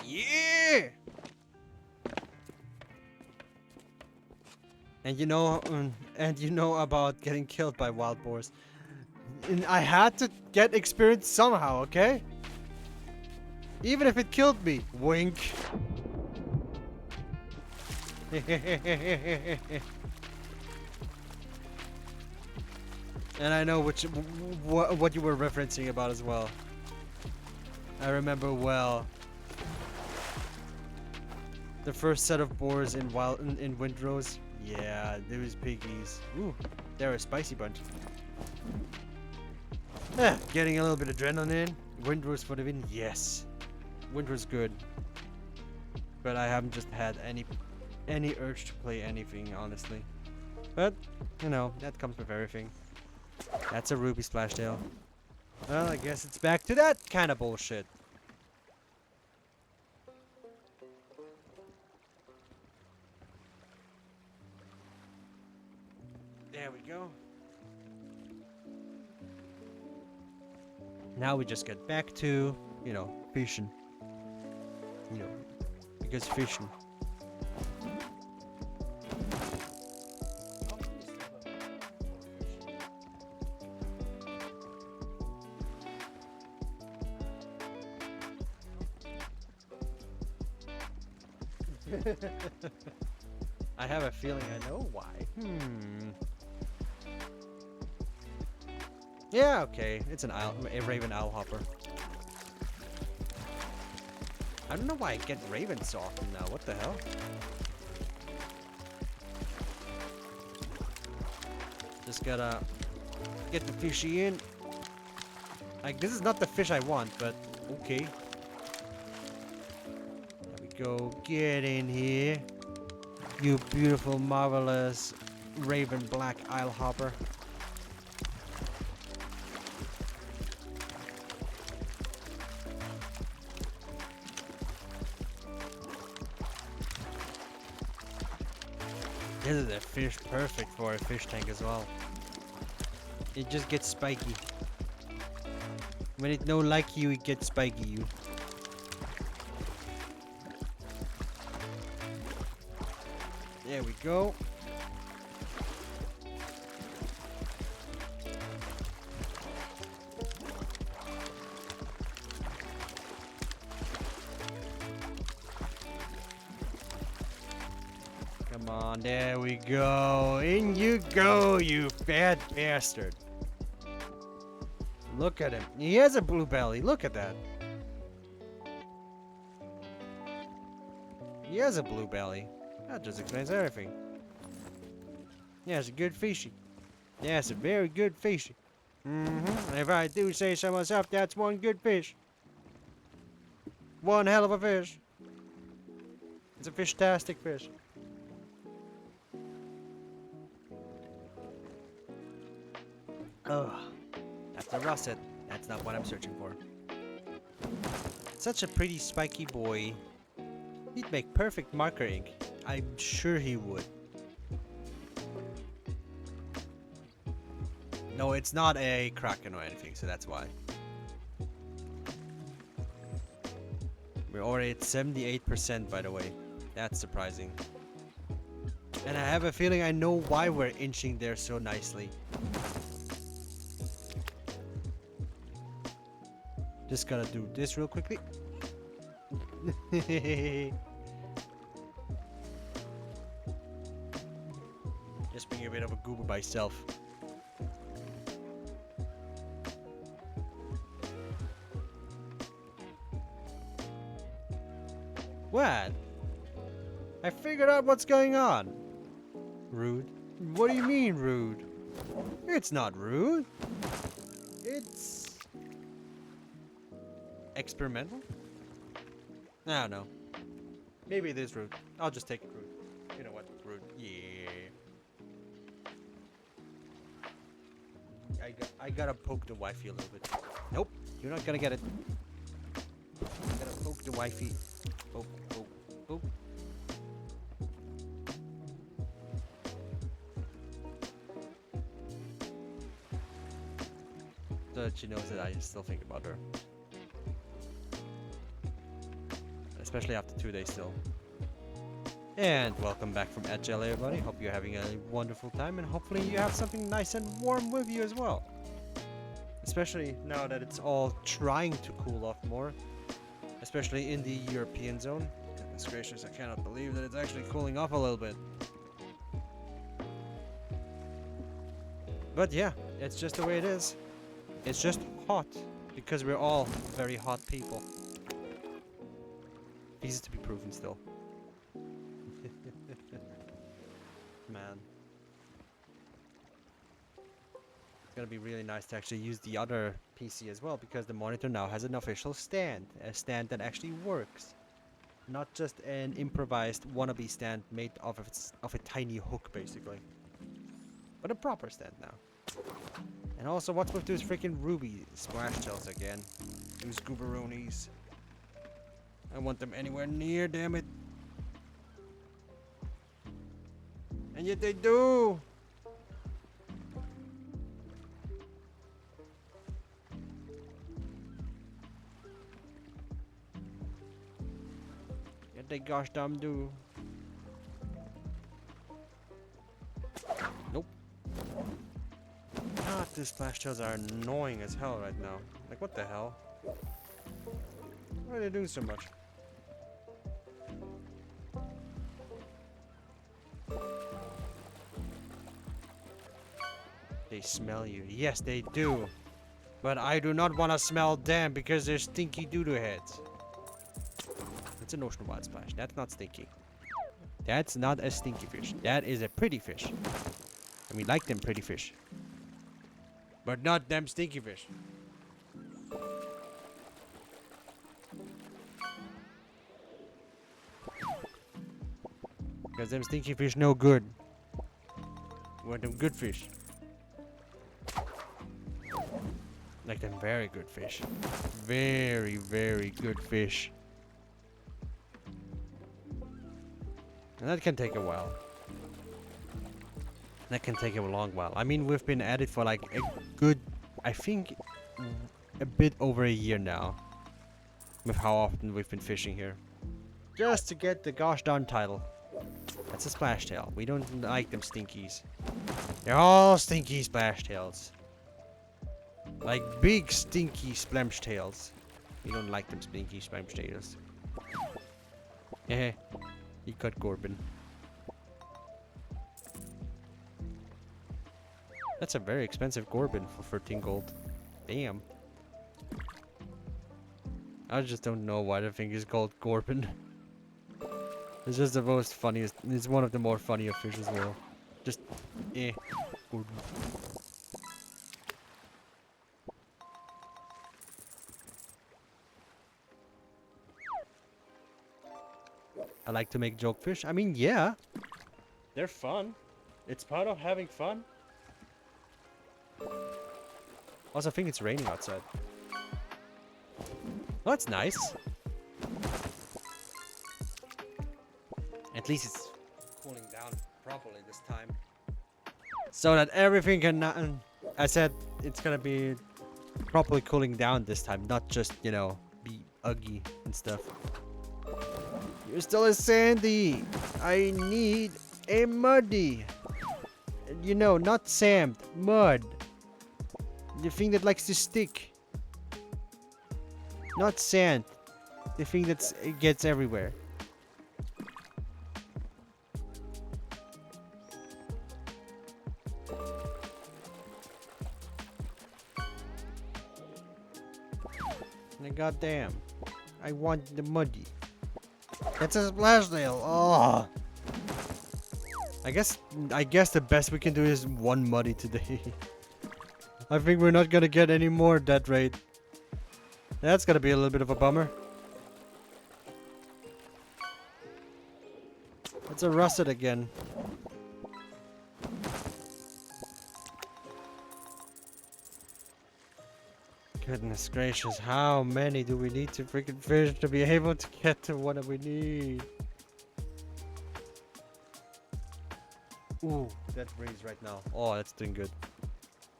Yeah. And you know about getting killed by wild boars. And I had to get experience somehow, okay? Even if it killed me. Wink. And I know what you were referencing about as well. I remember well. The first set of boars in Windrose. Yeah, those piggies. Ooh, they're a spicy bunch. Getting a little bit of adrenaline in. Windrose for the win. Yes, Windrose good. But I haven't just had any urge to play anything, honestly. But you know, that comes with everything. That's a ruby splashtail. Well, I guess it's back to that kind of bullshit. There we go. Now we just get back to, you know, fishing. You know, because fishing. I have a feeling I know why. Yeah, okay. It's a raven owl hopper. I don't know why I get ravens so often now. What the hell? Just gotta get the fishy in. Like, this is not the fish I want, but okay. There we go. Get in here. You beautiful, marvelous raven black isle hopper. This is a fish perfect for a fish tank as well. It just gets spiky. When it no like you, it gets spiky you. There we go. Come on, there we go. In you go, you fat bastard. Look at him. He has a blue belly. Look at that. He has a blue belly. That just explains everything. Yeah, it's a good fishy. Yeah, it's a very good fishy. If I do say so myself, that's one good fish. One hell of a fish. It's a fish-tastic fish. Oh, that's a russet. That's not what I'm searching for. Such a pretty spiky boy. He'd make perfect marker ink. I'm sure he would. No, it's not a kraken or anything, so that's why. We're already at 78%, by the way. That's surprising. And I have a feeling I know why we're inching there so nicely. Just gotta do this real quickly. Just being a bit of a goober myself. What? I figured out what's going on. Rude? What do you mean rude? It's not rude. It's experimental? I don't know. Maybe it is rude. I'll just take it rude. You know what? Rude. Yeah. I gotta poke the wifey a little bit. Nope. You're not gonna get it. I gotta poke the wifey. Poke, poke, poke. So that she knows that I still think about her. Especially after 2 days still. And welcome back from Agile, everybody. Hope you're having a wonderful time, and hopefully you have something nice and warm with you as well. Especially now that it's all trying to cool off more. Especially in the European zone. Goodness gracious, I cannot believe that it's actually cooling off a little bit. But yeah, it's just the way it is. It's just hot. Because we're all very hot people. Easy to be proven still. Man. It's gonna be really nice to actually use the other PC as well, because the monitor now has an official stand. A stand that actually works. Not just an improvised wannabe stand made of a tiny hook, basically. But a proper stand now. And also, what's with those freaking ruby splash tails again? Those gooberoonies. I want them anywhere near, damn it. And yet they do! Yet they gosh damn do. Nope. God, these splash tails are annoying as hell right now. Like, what the hell? Why are they doing so much? They smell you. Yes, they do. But I do not want to smell them because they're stinky doo-doo heads. It's an ocean wild splash. That's not stinky. That's not a stinky fish. That is a pretty fish. And we like them pretty fish. But not them stinky fish. Because them stinky fish no good. We want them good fish. Like them very good fish. Very, very good fish. And that can take a while. That can take a long while. I mean, we've been at it for like a good, I think, a bit over a year now. With how often we've been fishing here. Just to get the gosh darn title. That's a splash tail. We don't like them stinkies. They're all stinky splash tails. Like big stinky splamsh tails. We don't like them stinky splamsh tails. Eh, he cut Corbin. That's a very expensive Corbin for 13 gold. Damn. I just don't know why the thing is called Corbin. It's just the most funniest. It's one of the more funnier fish as well. Just, Corbin. I like to make joke fish. I mean, yeah. They're fun. It's part of having fun. Also, I think it's raining outside. Well, that's nice. At least it's cooling down properly this time. So that everything can... I said it's gonna be properly cooling down this time. Not just, you know, be ugly and stuff. You're still a sandy. I need a muddy. You know, not sand. Mud. The thing that likes to stick. Not sand. The thing that it gets everywhere. Goddamn. I want the muddy. That's a splash nail. Oh. I guess the best we can do is one muddy today. I think we're not gonna get any more at that rate. That's gonna be a little bit of a bummer. It's a russet again. Goodness gracious, how many do we need to freaking fish to be able to get to what we need? Ooh, that breeze right now. Oh, that's doing good.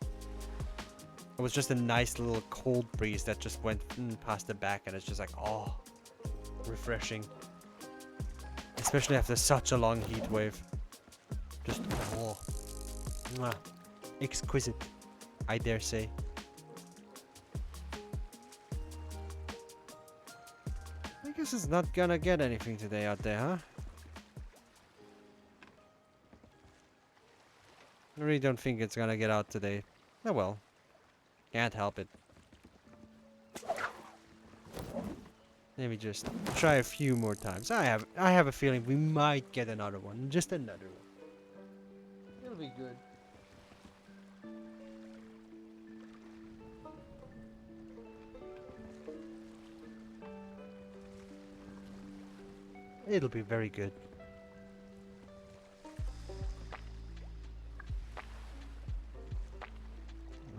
It was just a nice little cold breeze that just went past the back, and it's just like, oh, refreshing. Especially after such a long heat wave. Just, oh, mwah, exquisite, I dare say. I guess it's not gonna get anything today out there, huh? I really don't think it's gonna get out today. Oh well. Can't help it. Let me just try a few more times. I have a feeling we might get another one. Just another one. It'll be good. It'll be very good.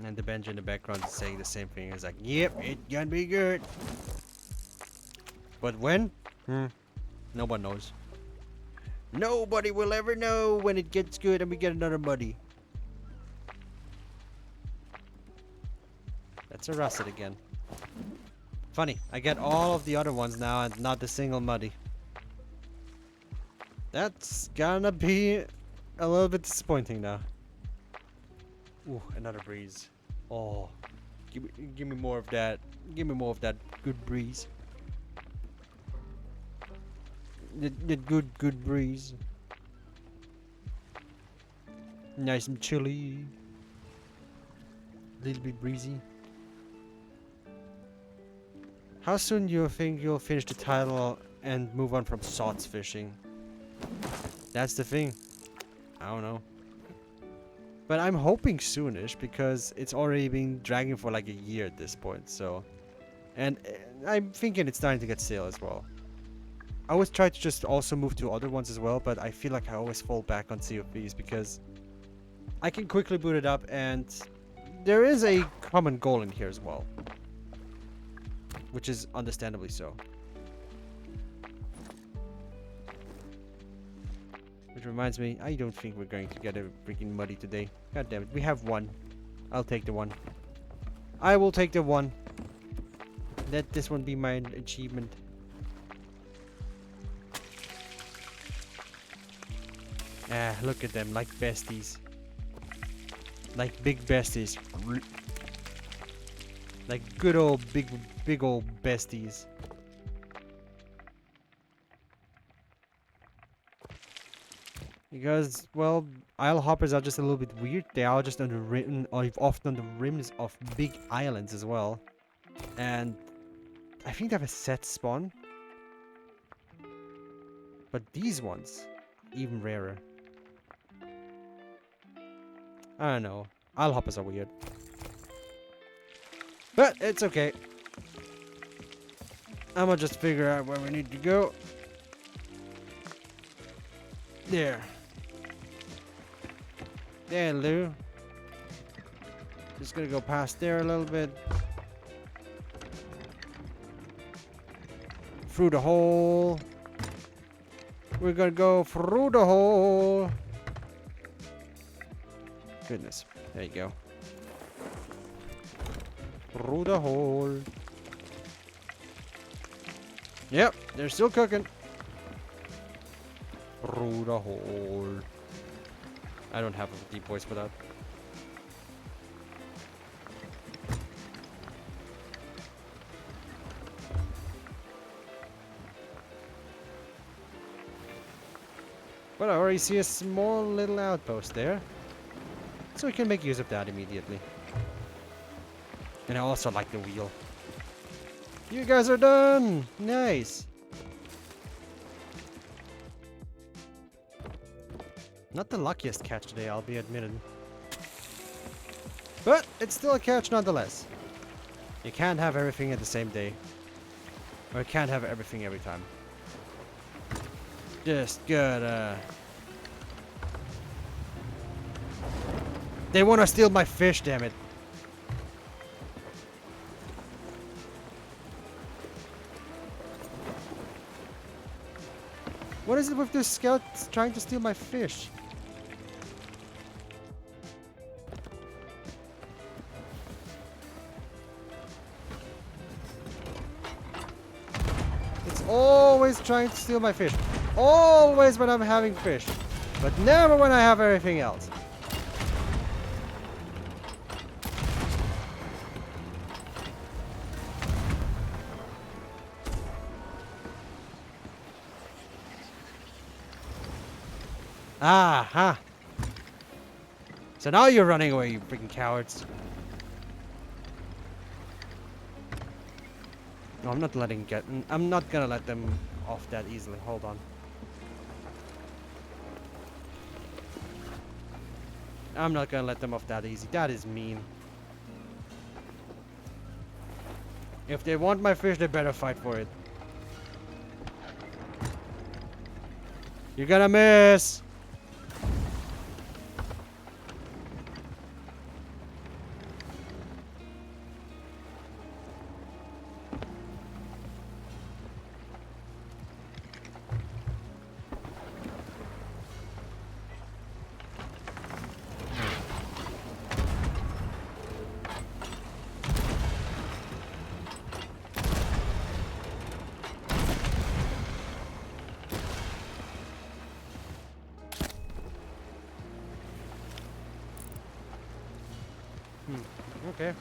And the bench in the background is saying the same thing. It's like, yep, it's gonna be good. But when? No one knows. Nobody will ever know when it gets good and we get another muddy. That's a russet again. Funny, I get all of the other ones now and not a single muddy. That's gonna be a little bit disappointing now. Ooh, another breeze. Oh, give me more of that. Give me more of that good breeze. The good breeze. Nice and chilly. Little bit breezy. How soon do you think you'll finish the title and move on from sots fishing? That's the thing. I don't know. But I'm hoping soonish because it's already been dragging for like a year at this point, so... And I'm thinking it's starting to get stale as well. I always try to just also move to other ones as well, but I feel like I always fall back on Sea of Thieves because I can quickly boot it up and there is a common goal in here as well. Which is understandably so. Which reminds me, I don't think we're going to get a freaking muddy today. God damn it, we have one. I'll take the one. I will take the one. Let this one be my achievement. Ah, look at them, like besties. Like big besties. Like good old big old besties. Because, well, isle hoppers are just a little bit weird. They are just on the rim, or often on the rims of big islands as well. And I think they have a set spawn. But these ones, even rarer. I don't know. Isle hoppers are weird. But it's okay. I'm gonna just figure out where we need to go. There. There, Lou. Just gonna go past there a little bit. Through the hole. We're gonna go through the hole. Goodness. There you go. Through the hole. Yep, they're still cooking. Through the hole. I don't have a deep voice for that. But I already see a small little outpost there. So we can make use of that immediately. And I also like the wheel. You guys are done! Nice! Not the luckiest catch today, I'll be admitted. But it's still a catch nonetheless. You can't have everything at the same day. Or you can't have everything every time. Just gotta... They wanna steal my fish, damn it. What is it with this scout trying to steal my fish? It's always trying to steal my fish. Always when I'm having fish. But never when I have everything else. Ah, so now you're running away, you freaking cowards. No, I'm not I'm not gonna let them off that easily. Hold on. I'm not gonna let them off that easy. That is mean. If they want my fish, they better fight for it. You're gonna miss! Okay.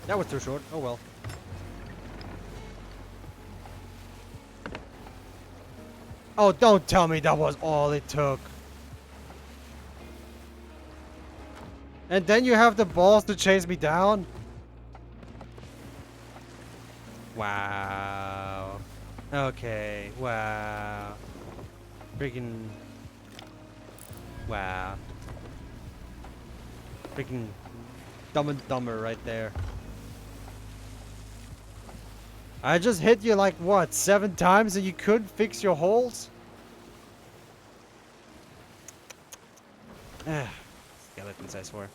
That was too short. Oh well. Oh, don't tell me that was all it took. And then you have the balls to chase me down? Wow. Okay. Wow. Freaking... Wow. Freaking Dumb and Dumber right there. I just hit you like, what, 7 times and you couldn't fix your holes? Skeletons, I swear.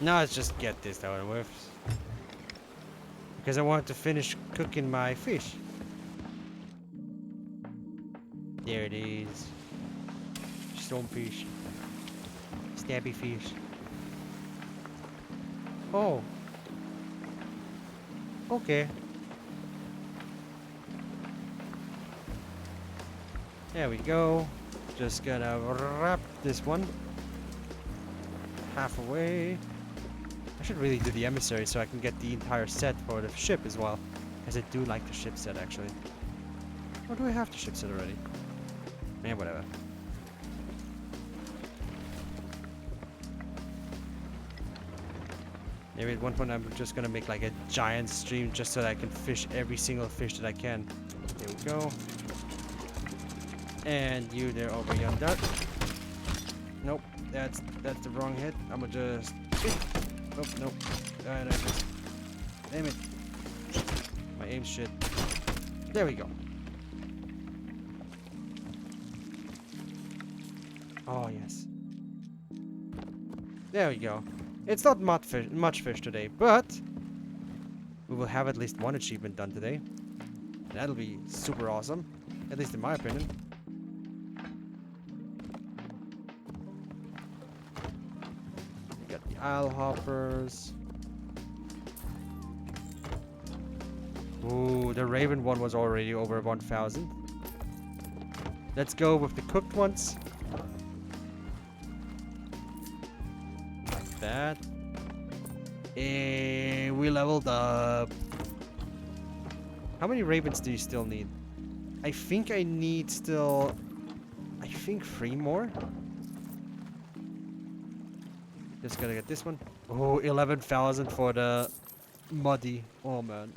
Now let's just get this out with. Because I want to finish cooking my fish. There it is. Stonefish. Stabby fish. Oh. Okay. There we go. Just gonna wrap this one. Half away. I should really do the emissary so I can get the entire set for the ship as well. Because I do like the ship set actually. Or do I have the ship set already? Man, whatever. Maybe at one point I'm just gonna make like a giant stream just so that I can fish every single fish that I can. There we go. And you there over yonder. Nope. That's the wrong hit. I'ma just... Oh, no. There it is. Damn it. My aim shit. There we go. Oh, yes. There we go. It's not much fish today, but we will have at least one achievement done today. That'll be super awesome. At least in my opinion. We got the Isle Hoppers. Ooh, the Raven one was already over 1,000. Let's go with the cooked ones. Like that. And we leveled up. How many ravens do you still need? I think I need still... I think 3 more. Just gotta get this one. Oh, 11,000 for the muddy. Oh, man.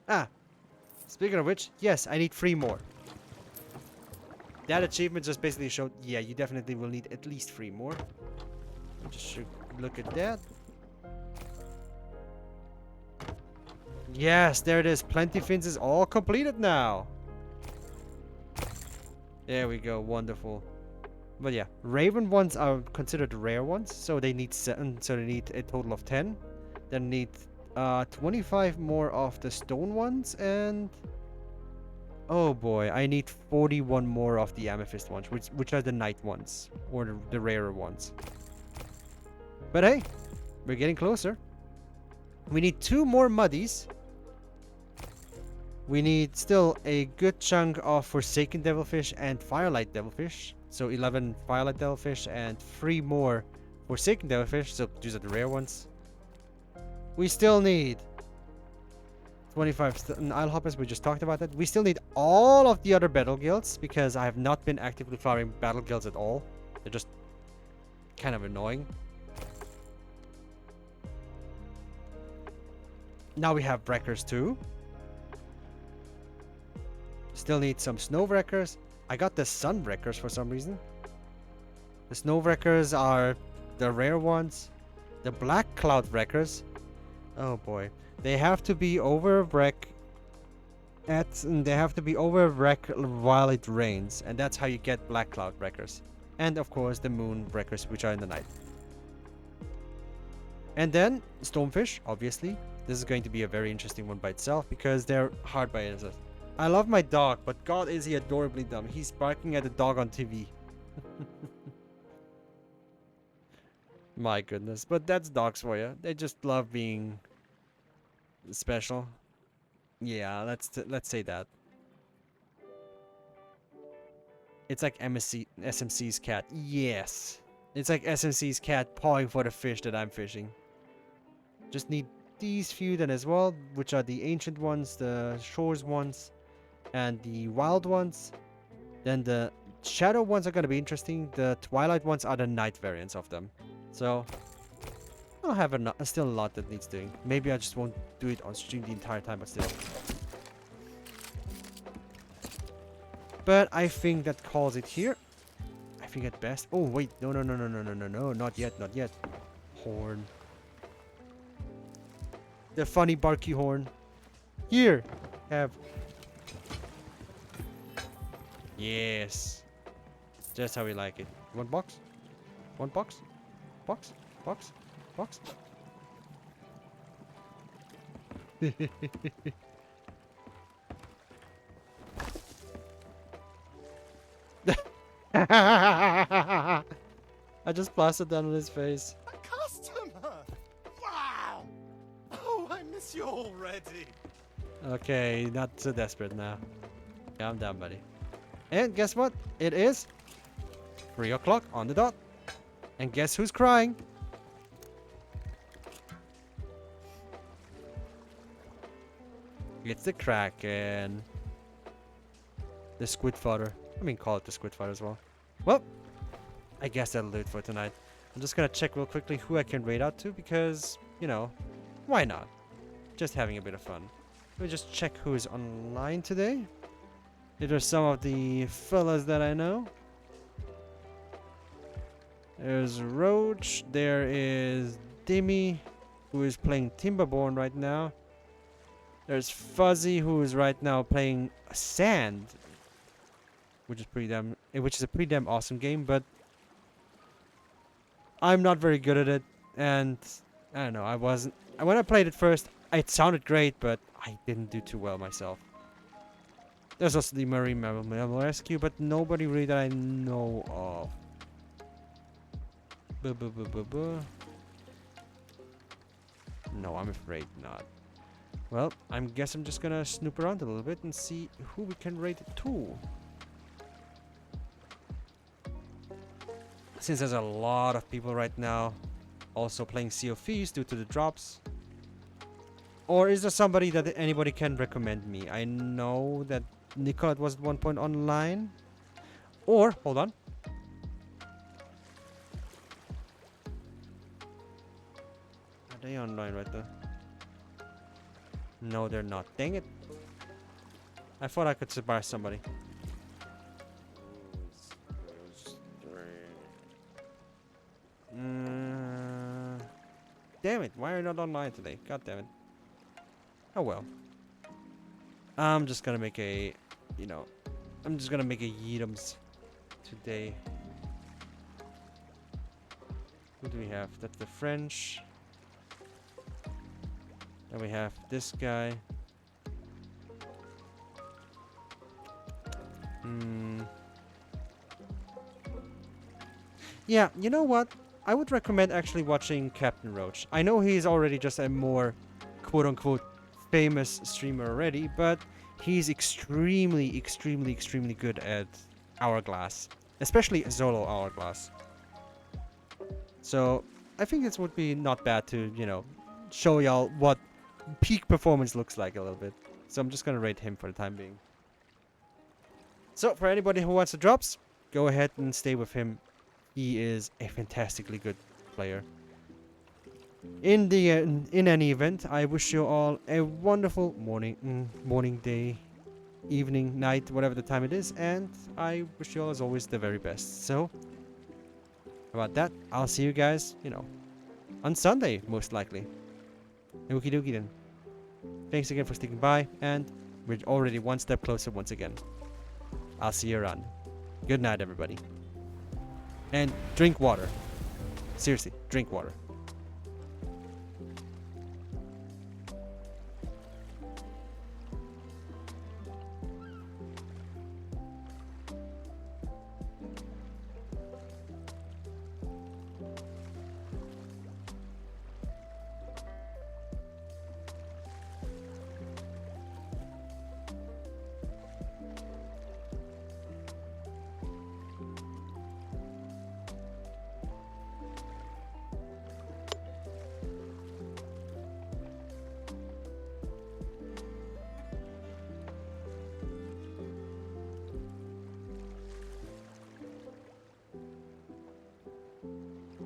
Ah. Speaking of which, yes, I need 3 more. That achievement just basically showed, yeah, you definitely will need at least 3 more. Just should look at that. Yes, there it is. Plenty Fins is all completed now. There we go. Wonderful. But yeah, Raven ones are considered rare ones, so they need 7. So they need a total of 10. Then need 25 more of the stone ones, and oh boy, I need 41 more of the amethyst ones, which are the night ones or the rarer ones. But hey, we're getting closer. We need 2 more muddies. We need still a good chunk of Forsaken Devilfish and Firelight Devilfish. So 11 Firelight Devilfish and 3 more Forsaken Devilfish. So these are the rare ones. We still need 25 Isle Hoppers. We just talked about that. We still need all of the other battle guilds because I have not been actively farming battle guilds at all. They're just kind of annoying. Now we have wreckers too. Still need some snow wreckers. I got the sun wreckers for some reason. The snow wreckers are the rare ones. The black cloud wreckers. Oh boy. They have to be over wreck while it rains, and that's how you get black cloud wreckers. And of course the moon wreckers, which are in the night. And then stonefish, obviously. This is going to be a very interesting one by itself because they're hard by itself. I love my dog, but God is he adorably dumb. He's barking at the dog on TV. My goodness, but that's dogs for you. They just love being special. Yeah, let's say that. It's like SMC's cat. Yes. It's like SMC's cat pawing for the fish that I'm fishing. Just need these few then as well, which are the ancient ones, the shores ones, and the wild ones. Then the shadow ones are going to be interesting. The twilight ones are the night variants of them. So I'll have still a lot that needs doing. Maybe I just won't do it on stream the entire time, but still. But I think that calls it here. I think at best. Oh wait, no, not yet, not yet. Horn. The funny barky horn. Here, have. Yes. Just how we like it. One box? One box? Box? Box? Box? I just plastered that on his face. A customer! Wow! Oh, I miss you already. Okay, not so desperate now. Calm down, buddy. And guess what? It is 3 o'clock on the dot. And guess who's crying? It's the Kraken. The squid fodder. I mean, call it the squid fodder as well. Well, I guess that'll do it for tonight. I'm just gonna check real quickly who I can raid out to because, you know, why not? Just having a bit of fun. Let me just check who is online today. These are some of the fellas that I know. There's Roach. There is Dimmy, who is playing Timberborn right now. There's Fuzzy, who is right now playing Sand, which is a pretty damn awesome game. But I'm not very good at it, and I don't know. I wasn't. When I played it first, it sounded great, but I didn't do too well myself. There's also the Marine Mammal Rescue, but nobody really that I know of. No, I'm afraid not. Well, I guess I'm just gonna snoop around a little bit and see who we can rate it to. Since there's a lot of people right now also playing Sea of Thieves due to the drops. Or is there somebody that anybody can recommend me? I know that Nicolette was at one point online. Or, hold on. Are they online right there? No, they're not. Dang it. I thought I could surprise somebody. Damn it. Why are you not online today? God damn it. Oh well. I'm just gonna make a, I'm just gonna make a Yeetums today. Who do we have? That's the French. Then we have this guy. Yeah, you know what? I would recommend actually watching Captain Roach. I know he's already just a more quote-unquote famous streamer already, but he's extremely good at Hourglass. Especially solo Hourglass. So, I think this would be not bad to, show y'all what peak performance looks like a little bit. So I'm just gonna rate him for the time being. So, for anybody who wants the drops, go ahead and stay with him. He is a fantastically good player. In any event, I wish you all a wonderful morning, day, evening, night, whatever the time it is, and I wish you all, as always, the very best. So, about that, I'll see you guys, on Sunday, most likely. Okie dokie then. Thanks again for sticking by, and we're already one step closer once again. I'll see you around. Good night, everybody. And drink water. Seriously, drink water.